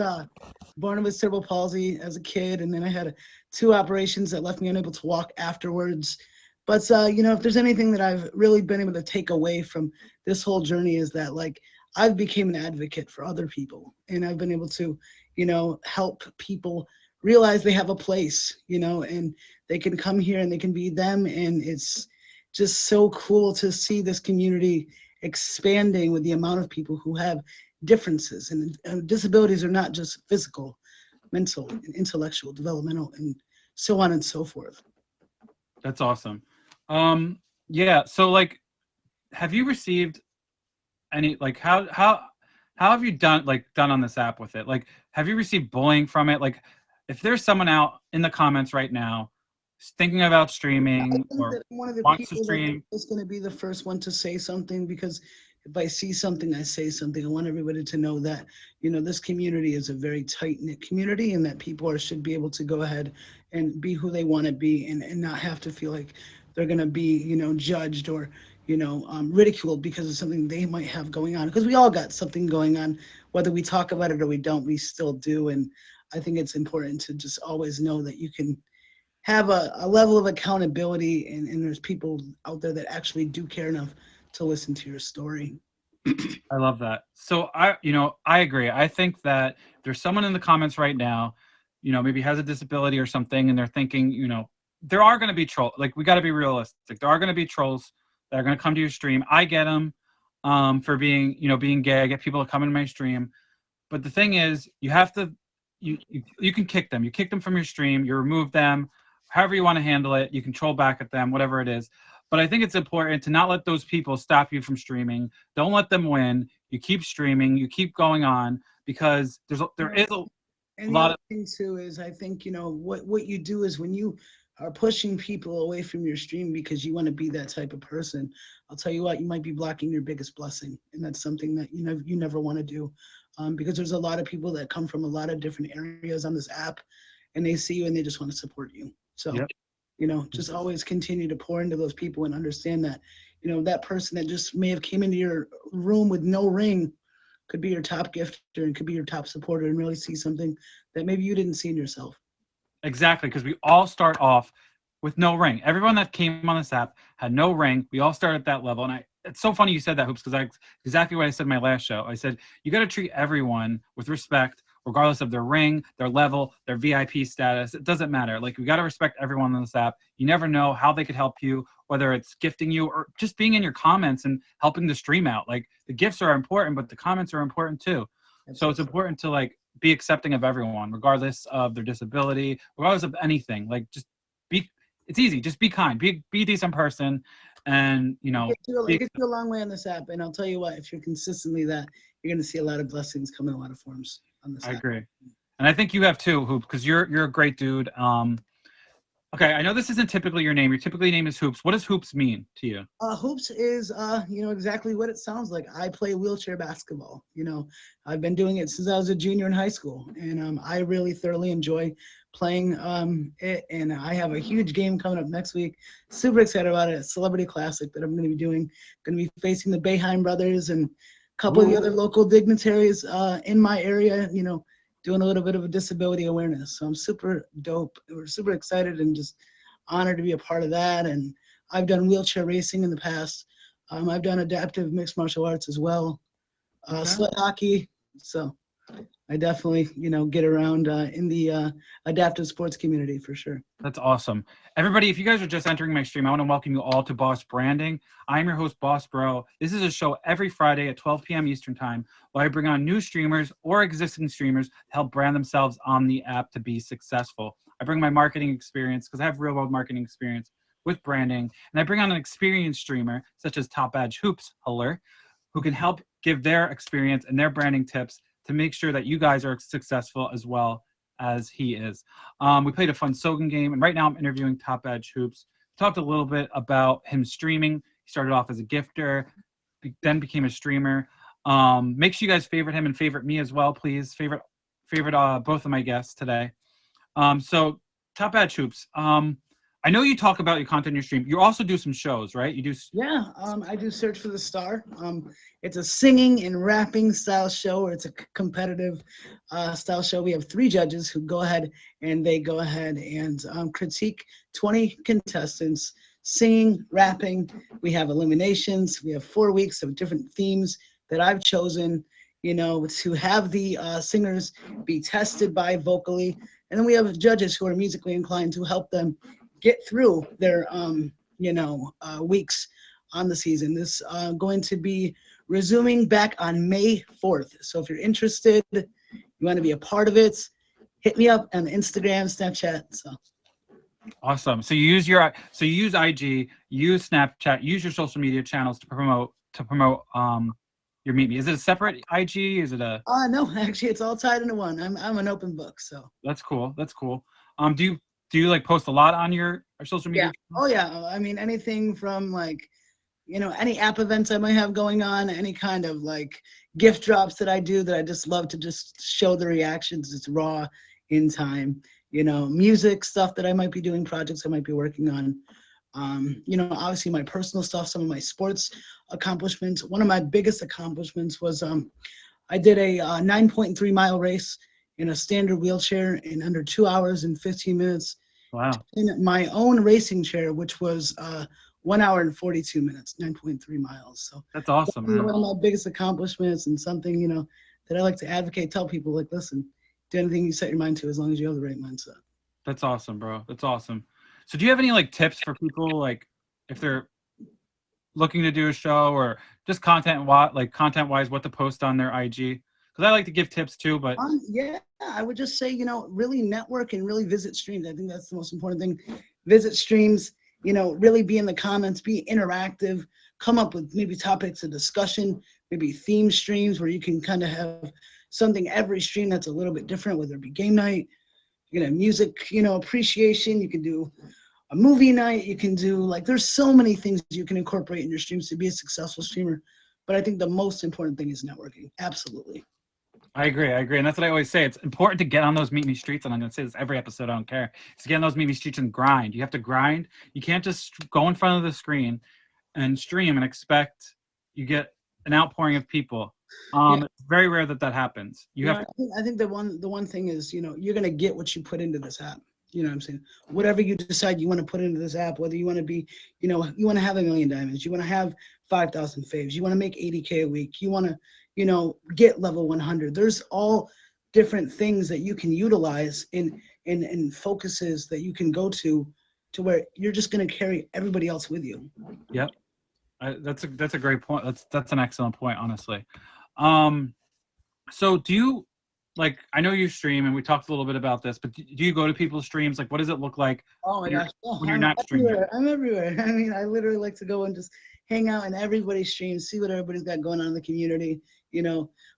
[SPEAKER 4] born with cerebral palsy as a kid, and then I had 2 operations that left me unable to walk afterwards. But you know, if there's anything that I've really been able to take away from this whole journey is that, like, I've became an advocate for other people, and I've been able to, you know, help people realize they have a place, you know, and they can come here and they can be them. And it's just so cool to see this community expanding with the amount of people who have differences, and disabilities are not just physical, mental, and intellectual, developmental, and so on and so forth.
[SPEAKER 1] That's awesome. Yeah. So, like, have you received any, like, how have you done on this app with it? Like, have you received bullying from it? Like, if there's someone out in the comments right now thinking about streaming or
[SPEAKER 4] one of the
[SPEAKER 1] wants to
[SPEAKER 4] people
[SPEAKER 1] stream,
[SPEAKER 4] that is going to be the first one to say something, because if I see something, I say something. I want everybody to know that, you know, this community is a very tight-knit community, and that people should be able to go ahead and be who they want to be, and not have to feel like they're going to be, you know, judged or, you know, ridiculed because of something they might have going on. Because we all got something going on, whether we talk about it or we don't, we still do. And I think it's important to just always know that you can have a level of accountability, and there's people out there that actually do care enough to listen to your story.
[SPEAKER 1] I love that. So I agree. I think that there's someone in the comments right now, you know, maybe has a disability or something, and they're thinking, you know, there are going to be trolls. Like, we got to be realistic. There are going to be trolls that are going to come to your stream. I get them for being gay. I get people that come into my stream. But the thing is, you have to, you can kick them. You kick them from your stream. You remove them. However you want to handle it. You can troll back at them, whatever it is. But I think it's important to not let those people stop you from streaming. Don't let them win. You keep streaming. You keep going on, because there is a lot of
[SPEAKER 4] thing too is, I think, you know, what you do is, when you are pushing people away from your stream because you want to be that type of person, I'll tell you what, you might be blocking your biggest blessing. And that's something that, you know, you never want to do, because there's a lot of people that come from a lot of different areas on this app. and they see you and they just want to support you. So,
[SPEAKER 1] Yep.
[SPEAKER 4] you know, just always continue to pour into those people and understand that, you know, that person that just may have came into your room with no ring could be your top gifter and could be your top supporter and really see something that maybe you didn't see in yourself.
[SPEAKER 1] Exactly, because we all start off with no ring. Everyone that came on this app had no ring. We all start at that level. And it's so funny you said that, Hoops, because exactly what I said in my last show. I said, you got to treat everyone with respect, regardless of their ring, their level, their VIP status. It doesn't matter. Like, we got to respect everyone on this app. You never know how they could help you, whether it's gifting you or just being in your comments and helping the stream out. Like, the gifts are important, but the comments are important too. So it's important to like be accepting of everyone, regardless of their disability, regardless of anything. Like, just be. It's easy. Just be kind. Be a decent person, and you know.
[SPEAKER 4] It gets you a long way on this app, and I'll tell you what: if you're consistently that, you're going to see a lot of blessings come in a lot of forms on this app.
[SPEAKER 1] I agree, and I think you have too, Hoop, because you're a great dude. Okay, I know this isn't typically your name. Your typically name is Hoops. What does Hoops mean to you?
[SPEAKER 4] Hoops is, you know, exactly what it sounds like. I play wheelchair basketball. You know, I've been doing it since I was a junior in high school, and I really thoroughly enjoy playing it. And I have a huge game coming up next week. Super excited about it. Celebrity Classic that I'm going to be doing. Going to be facing the Boeheim brothers and a couple of the other local dignitaries in my area. You know, doing a little bit of a disability awareness. So I'm super dope. We're super excited and just honored to be a part of that. And I've done wheelchair racing in the past. I've done adaptive mixed martial arts as well, sled hockey. So I definitely, you know, get around in the adaptive sports community for sure.
[SPEAKER 1] That's awesome. Everybody, if you guys are just entering my stream, I want to welcome you all to Boss Branding. I'm your host, Boss Bro. This is a show every Friday at 12 p.m. Eastern Time where I bring on new streamers or existing streamers to help brand themselves on the app to be successful. I bring my marketing experience because I have real world marketing experience with branding, and I bring on an experienced streamer such as Top Badge Hoops Huller, who can help give their experience and their branding tips to make sure that you guys are successful as well as he is. We played a fun Sogan game, and right now I'm interviewing Top Edge Hoops. Talked a little bit about him streaming. He started off as a gifter, then became a streamer. Make sure you guys favorite him and favorite me as well, please. Favorite both of my guests today. So Top Edge Hoops. I know you talk about your content in your stream. You also do some shows, right? You do.
[SPEAKER 4] Yeah, I do Search for the Star. It's a singing and rapping style show, or it's a competitive style show. We have 3 judges who go ahead and critique 20 contestants singing, rapping. We have eliminations. We have 4 weeks of different themes that I've chosen, you know, to have the singers be tested by vocally. And then we have judges who are musically inclined to help them get through their, weeks on the season. This going to be resuming back on May 4th. So if you're interested, you want to be a part of it, hit me up on Instagram, Snapchat. So
[SPEAKER 1] awesome. So you use IG, you use Snapchat, use your social media channels to promote your Meet Me. Is it a separate IG? Is it a?
[SPEAKER 4] No, actually, it's all tied into one. I'm an open book, so
[SPEAKER 1] That's cool. Do you like post a lot on your social media?
[SPEAKER 4] Yeah. Oh yeah. I mean, anything from like, you know, any app events I might have going on, any kind of like gift drops that I do that I just love to just show the reactions. It's raw in time, you know, music stuff that I might be doing, projects I might be working on. You know, obviously my personal stuff, some of my sports accomplishments. One of my biggest accomplishments was I did a 9.3 mile race in a standard wheelchair in under 2 hours and 15 minutes.
[SPEAKER 1] Wow.
[SPEAKER 4] In my own racing chair, which was 1 hour and 42 minutes, 9.3 miles. So
[SPEAKER 1] that's awesome. Man.
[SPEAKER 4] One of my biggest accomplishments, and something, you know, that I like to advocate, tell people, like, listen, do anything you set your mind to as long as you have the right mindset.
[SPEAKER 1] That's awesome, bro. That's awesome. So do you have any like tips for people, like if they're looking to do a show or just content wise, what to post on their IG? Because I like to give tips too, but
[SPEAKER 4] yeah, I would just say, you know, really network and really visit streams. I think that's the most important thing. Visit streams, you know, really be in the comments, be interactive, come up with maybe topics of discussion, maybe theme streams where you can kind of have something every stream that's a little bit different, whether it be game night, you can have music, you know, appreciation, you can do a movie night, you can do, like, there's so many things you can incorporate in your streams to be a successful streamer. But I think the most important thing is networking. Absolutely.
[SPEAKER 1] I agree. And that's what I always say. It's important to get on those Meet Me Streets, and I'm going to say this every episode. I don't care. It's to get on those Meet Me Streets and grind. You have to grind. You can't just go in front of the screen and stream and expect you get an outpouring of people. It's very rare that happens.
[SPEAKER 4] I think the one thing is, you're going to get what you put into this app. You know what I'm saying? Whatever you decide you want to put into this app, whether you want to be, you want to have 1 million diamonds, you want to have 5,000 faves, you want to make 80K a week, you want to, get level 100. There's all different things that you can utilize in focuses that you can go to where you're just going to carry everybody else with you.
[SPEAKER 1] Yep. That's a great point. That's an excellent point, honestly. So do you, like, I know you stream and we talked a little bit about this, but do you go to people's streams? Like, what does it look like?
[SPEAKER 4] Oh my gosh.
[SPEAKER 1] When you're not streaming?
[SPEAKER 4] I'm everywhere. I mean, I literally like to go and just hang out in everybody's streams, see what everybody's got going on in the community.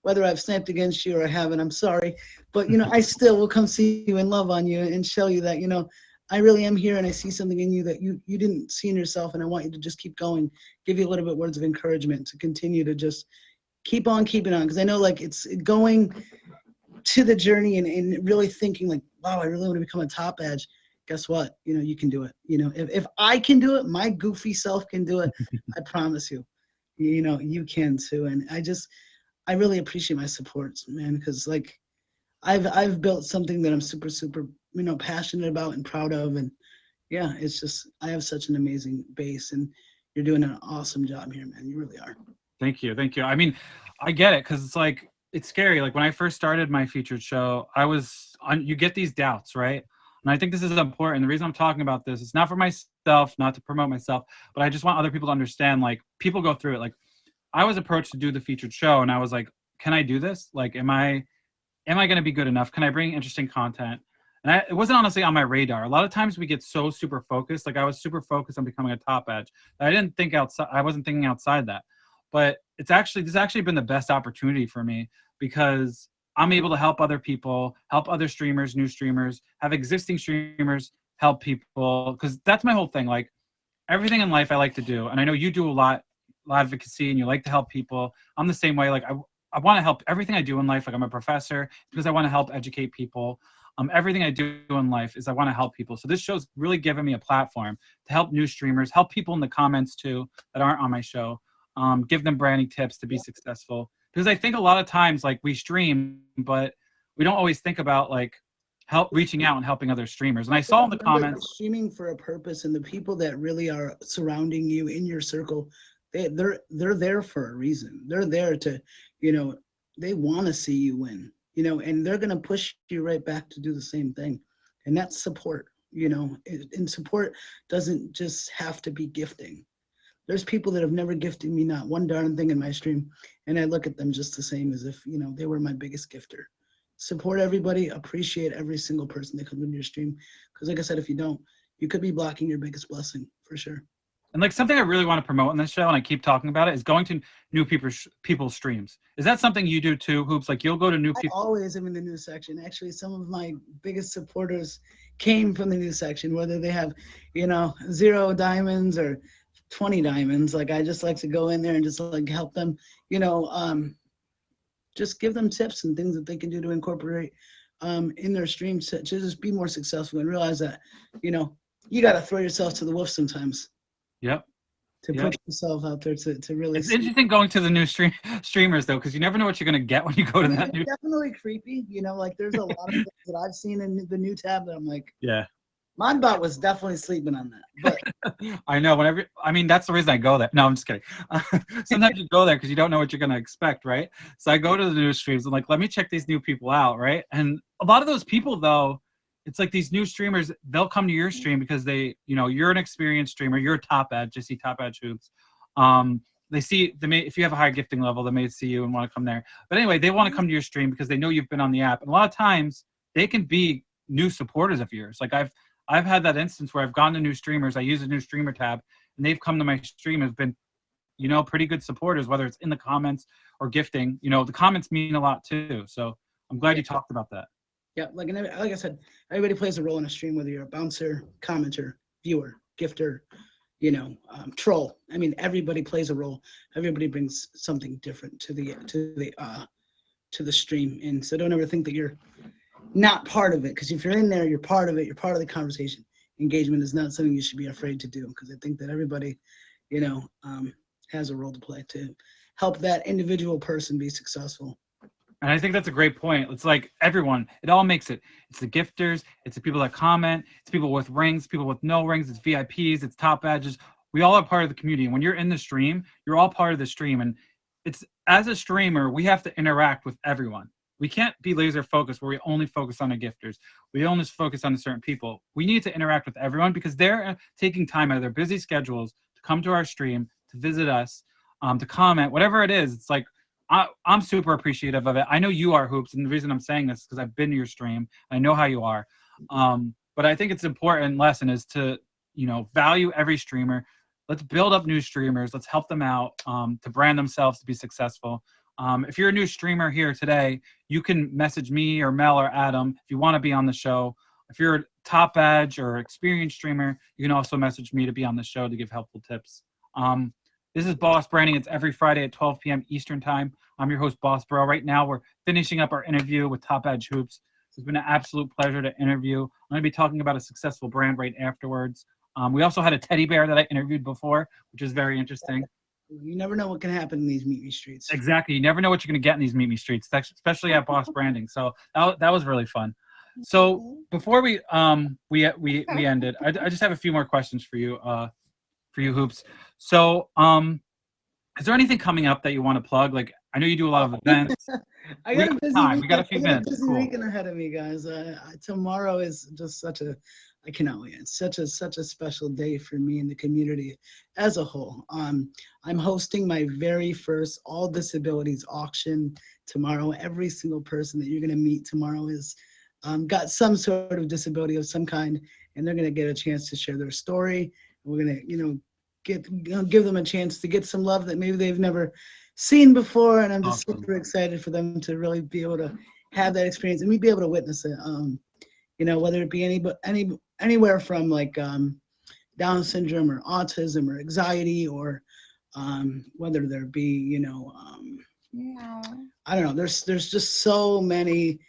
[SPEAKER 4] Whether I've snapped against you or I haven't, I'm sorry. But, I still will come see you and love on you and show you that, I really am here and I see something in you that you didn't see in yourself. And I want you to just keep going, give you a little bit words of encouragement to continue to just keep on keeping on. Because I know, like, it's going to the journey and really thinking like, wow, I really want to become a top edge. Guess what? You can do it. If I can do it, my goofy self can do it. I promise you, you can too. And I really appreciate my supports, man, because like I've built something that I'm super, super, passionate about and proud of. And yeah, it's just, I have such an amazing base and you're doing an awesome job here, man. You really are.
[SPEAKER 1] Thank you. I mean, I get it. Cause it's like, it's scary. Like when I first started my featured show, you get these doubts, right? And I think this is important. The reason I'm talking about this, it's not for myself, not to promote myself, but I just want other people to understand, like, people go through it. Like, I was approached to do the featured show and I was like, can I do this? Like, am I going to be good enough? Can I bring interesting content? And it wasn't honestly on my radar. A lot of times we get so super focused. Like, I was super focused on becoming a top edge. I didn't think outside. I wasn't thinking outside that. But this has actually been the best opportunity for me because I'm able to help other people, help other streamers, new streamers, have existing streamers help people. Because that's my whole thing. Like, everything in life I like to do. And I know you do a lot advocacy and you like to help people. I'm the same way. Like, I want to help everything I do in life. Like, I'm a professor because I want to help educate people. Everything I do in life is I want to help people. So this show's really given me a platform to help new streamers, help people in the comments too that aren't on my show, give them branding tips to be successful. Because I think a lot of times, like, we stream, but we don't always think about like reaching out and helping other streamers. And I saw in the comments,
[SPEAKER 4] streaming for a purpose, and the people that really are surrounding you in your circle, they're there for a reason. They're there to, they want to see you win. And they're going to push you right back to do the same thing. And that's support, and support doesn't just have to be gifting. There's people that have never gifted me not one darn thing in my stream. And I look at them just the same as if, they were my biggest gifter. Support everybody, appreciate every single person that comes into your stream. Because like I said, if you don't, you could be blocking your biggest blessing for sure.
[SPEAKER 1] And like something I really want to promote in this show, and I keep talking about it, is going to new people's streams. Is that something you do too, Hoops? Like, you'll go to new people?
[SPEAKER 4] I always am in the news section. Actually, some of my biggest supporters came from the news section, whether they have, 0 diamonds or 20 diamonds. Like, I just like to go in there and just like help them, just give them tips and things that they can do to incorporate in their streams to just be more successful and realize that, you got to throw yourself to the wolf sometimes.
[SPEAKER 1] Yep.
[SPEAKER 4] To put yourself out there to really.
[SPEAKER 1] It's interesting going to the new streamers though, because you never know what you're gonna get when you go to that.
[SPEAKER 4] It's definitely creepy, like there's a lot of things that I've seen in the new tab that I'm like,
[SPEAKER 1] yeah,
[SPEAKER 4] Modbot was definitely sleeping on that. But
[SPEAKER 1] I know that's the reason I go there. No, I'm just kidding. Sometimes you go there because you don't know what you're gonna expect, right? So I go to the new streams and like, let me check these new people out, right? And a lot of those people though, it's like these new streamers, they'll come to your stream because you're an experienced streamer, you're a top edge, just see top edge Hoops. If you have a high gifting level, they may see you and want to come there. But anyway, they want to come to your stream because they know you've been on the app. And a lot of times they can be new supporters of yours. Like I've had that instance where I've gone to new streamers, I use a new streamer tab, and they've come to my stream, have been, pretty good supporters, whether it's in the comments or gifting. The comments mean a lot too. So I'm glad you talked about that.
[SPEAKER 4] Yeah, like I said, everybody plays a role in a stream, whether you're a bouncer, commenter, viewer, gifter, troll. I mean, everybody plays a role. Everybody brings something different to the to the stream. And so don't ever think that you're not part of it, because if you're in there, you're part of it. You're part of the conversation. Engagement is not something you should be afraid to do, because I think that everybody, you know, has a role to play to help that individual person be successful.
[SPEAKER 1] And I think that's a great point. It's like everyone, it all makes it. It's the gifters, it's the people that comment, it's people with rings, people with no rings, it's VIPs, it's top badges. We all are part of the community. And when you're in the stream, you're all part of the stream. And it's, as a streamer, we have to interact with everyone. We can't be laser focused where we only focus on the gifters. We only focus on certain people. We need to interact with everyone because they're taking time out of their busy schedules to come to our stream, to visit us, to comment, whatever it is. It's like, I'm super appreciative of it. I know you are, Hoops, and the reason I'm saying this is because I've been to your stream. I know how you are. But I think it's an important lesson is to, you know, value every streamer. Let's build up new streamers. Let's help them out to brand themselves to be successful. If you're a new streamer here today, you can message me or Mel or Adam if you want to be on the show. If you're a top badge or experienced streamer, you can also message me to be on the show to give helpful tips. This is Boss Branding. It's every Friday at 12 p.m. Eastern Time. I'm your host, Boss Bro. Right now, we're finishing up our interview with Top Badge Hoops. It's been an absolute pleasure to interview. I'm going to be talking about a successful brand right afterwards. We also had a teddy bear that I interviewed before, which is very interesting.
[SPEAKER 4] You never know what can happen in these Meet Me streets.
[SPEAKER 1] Exactly. You never know what you're going to get in these Meet Me streets, especially at Boss Branding. So that was really fun. So before we ended, I just have a few more questions for you, Hoops. So is there anything coming up that you want to plug? Like, I know you do a lot of events.
[SPEAKER 4] I got a busy
[SPEAKER 1] time. We got a few minutes.
[SPEAKER 4] busy weekend ahead of me, guys. Tomorrow is just such a, I cannot wait. It's such a special day for me and the community as a whole. I'm hosting my very first all disabilities auction tomorrow. Every single person that you're going to meet tomorrow is got some sort of disability of some kind, and they're going to get a chance to share their story. We're going to, you know, give them a chance to get some love that maybe they've never seen before, and I'm just super excited for them to really be able to have that experience and we be able to witness it. You know, whether it be anywhere from like Down syndrome or autism or anxiety, or whether there be, you know, I don't know. There's just so many,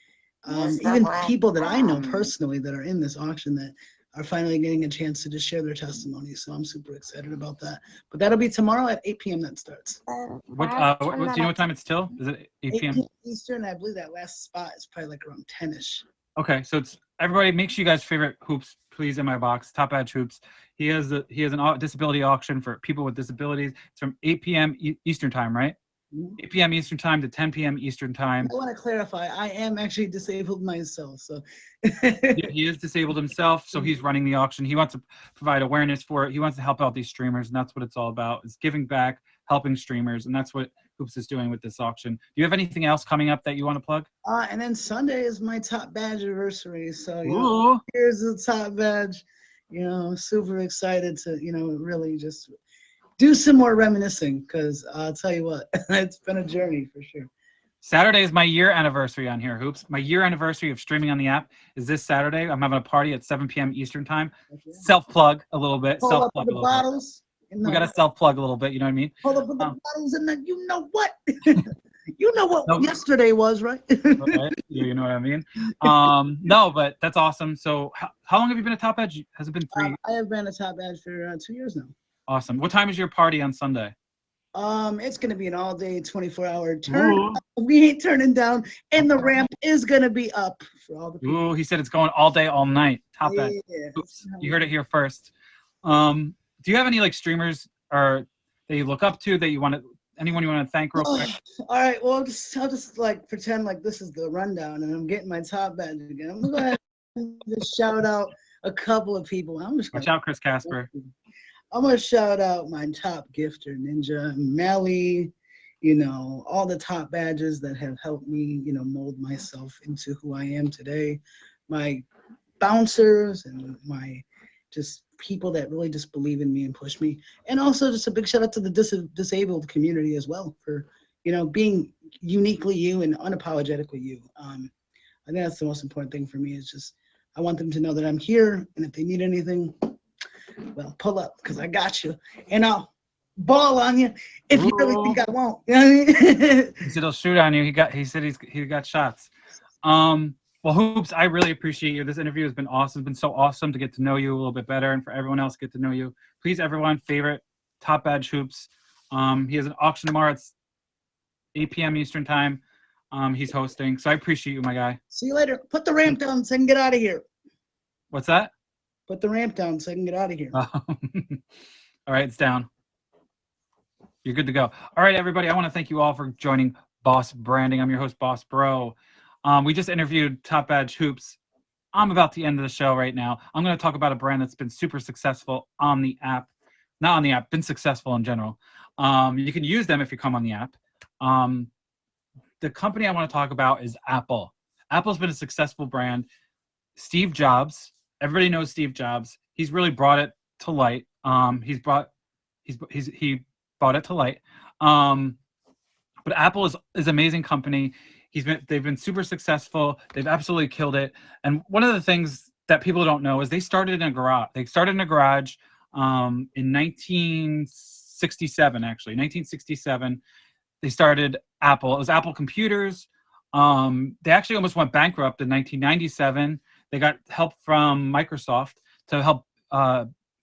[SPEAKER 4] even people that I know personally that are in this auction that are finally getting a chance to just share their testimonies. So I'm super excited about that. But that'll be tomorrow at 8 p.m. that starts.
[SPEAKER 1] What do you know what time it's till? Is it 8 p.m.?
[SPEAKER 4] 8 p.m. Eastern. I believe that last spot is probably like around 10ish.
[SPEAKER 1] Okay, so it's everybody. Make sure you guys favorite Hoops, please, in my box. Top Badge Hoops. He has an disability auction for people with disabilities. It's from 8 p.m. Eastern time, right? 8 p.m. Eastern time to 10 p.m. Eastern time.
[SPEAKER 4] I want to clarify, I am actually disabled myself, so.
[SPEAKER 1] He is disabled himself, so he's running the auction. He wants to provide awareness for it. He wants to help out these streamers, and that's what it's all about. It's giving back, helping streamers, and that's what Hoops is doing with this auction. Do you have anything else coming up that you want to plug?
[SPEAKER 4] And then Sunday is my Top Badge anniversary, so you know, here's the Top Badge. You know, I'm super excited to, you know, really just do some more reminiscing, because I'll tell you what, it's been a journey for sure.
[SPEAKER 1] Saturday is my year anniversary on here, Hoops. My year anniversary of streaming on the app is this Saturday. I'm having a party at 7 p.m. Eastern time. Okay. Self-plug a little bit.
[SPEAKER 4] Pull up the bottles.
[SPEAKER 1] We got to self-plug a little bit, you know what I mean?
[SPEAKER 4] Pull up the bottles, and then you know what? You know what yesterday was, right?
[SPEAKER 1] Right? You know what I mean? No, but that's awesome. So how long have you been a Top Badge? Has it been 3?
[SPEAKER 4] I have been a Top Badge for 2 years now.
[SPEAKER 1] Awesome. What time is your party on Sunday?
[SPEAKER 4] It's gonna be an all-day, 24-hour turn. We ain't turning down, and the ramp is gonna be up for all the people.
[SPEAKER 1] Ooh, he said it's going all day, all night. Top Badge. Oops, you heard it here first. Do you have any like streamers or that you look up to that you want to? Anyone you want to thank real quick?
[SPEAKER 4] All right. Well, I'll just like pretend like this is the rundown, and I'm getting my Top Badge again. I'm gonna go ahead and just shout out a couple of people.
[SPEAKER 1] Watch out, Chris Casper.
[SPEAKER 4] I'm gonna shout out my top gifter, Ninja, Melly, you know, all the Top Badges that have helped me, you know, mold myself into who I am today. My bouncers and my just people that really just believe in me and push me. And also just a big shout out to the disabled community as well for, you know, being uniquely you and unapologetically you. I think that's the most important thing for me is just, I want them to know that I'm here, and if they need anything, well, pull up, because I got you. And ball on you if you really think I won't. You know what I mean?
[SPEAKER 1] He said he'll shoot on you. He said he got shots. Well, Hoops, I really appreciate you. This interview has been awesome. It's been so awesome to get to know you a little bit better, and for everyone else to get to know you. Please, everyone, favorite Top Badge Hoops. He has an auction tomorrow. It's 8 p.m. Eastern time. He's hosting. So I appreciate you, my guy.
[SPEAKER 4] See you later. Put the ramp down so I can get out of here.
[SPEAKER 1] What's that?
[SPEAKER 4] Put the ramp down so I can get out of here.
[SPEAKER 1] All right, it's down. You're good to go. All right, everybody. I want to thank you all for joining Boss Branding. I'm your host, Boss Bro. We just interviewed Top Badge Hoops. I'm about to end the show right now. I'm going to talk about a brand that's been super successful on the app. Not on the app, been successful in general. You can use them if you come on the app. The company I want to talk about is Apple. Apple's been a successful brand. Steve Jobs, everybody knows Steve Jobs. He's really brought it to light. He brought it to light. But Apple is an amazing company. They've been super successful. They've absolutely killed it. And one of the things that people don't know is they started in a garage. They started in a garage in 1967, actually. 1967, they started Apple. It was Apple Computers. They actually almost went bankrupt in 1997. They got help from Microsoft to help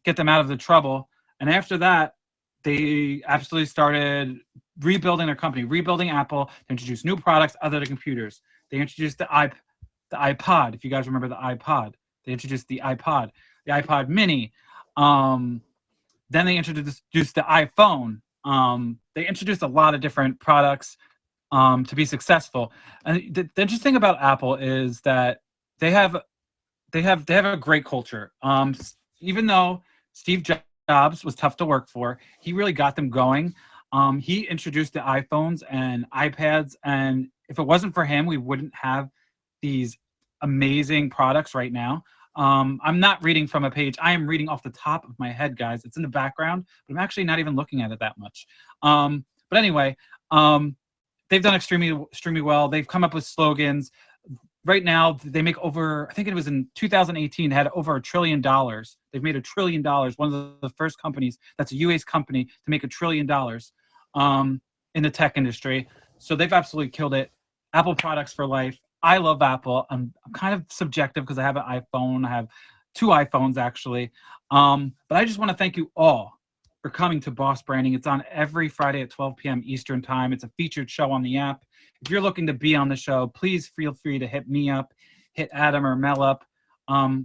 [SPEAKER 1] get them out of the trouble. And after that, they absolutely started rebuilding their company, rebuilding Apple. They introduced new products other than computers. They introduced the iPod, if you guys remember the iPod. They introduced the iPod Mini. Then they introduced the iPhone. They introduced a lot of different products to be successful. And the interesting thing about Apple is that they have a great culture. Even though Steve Jobs was tough to work for, he really got them going. He introduced the iPhones and iPads, and if it wasn't for him, we wouldn't have these amazing products right now. I'm not reading from a page. I am reading off the top of my head, guys. It's in the background, but I'm actually not even looking at it that much. But anyway, they've done extremely well. They've come up with slogans. Right now, they make over, I think it was in 2018, had over $1 trillion. They've made $1 trillion. One of the first companies, that's a US company, to make $1 trillion in the tech industry. So they've absolutely killed it. Apple products for life. I love Apple. I'm kind of subjective because I have an iPhone. I have 2 iPhones, actually. But I just want to thank you all for coming to Boss Branding. It's on every Friday at 12 p.m. Eastern time. It's a featured show on the app. If you're looking to be on the show, please feel free to hit me up, hit Adam or Mel up.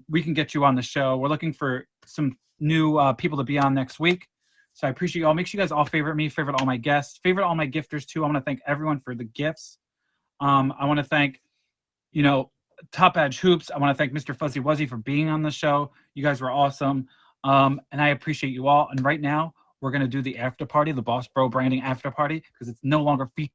[SPEAKER 1] We can get you on the show. We're looking for some new people to be on next week. So I appreciate you all. Make sure you guys all favorite me, favorite all my guests, favorite all my gifters too. I want to thank everyone for the gifts. I want to thank, Top Badge Hoops. I want to thank Mr. Fuzzy Wuzzy for being on the show. You guys were awesome. And I appreciate you all. And right now, we're going to do the after party, the Boss Bro Branding after party, because it's no longer featured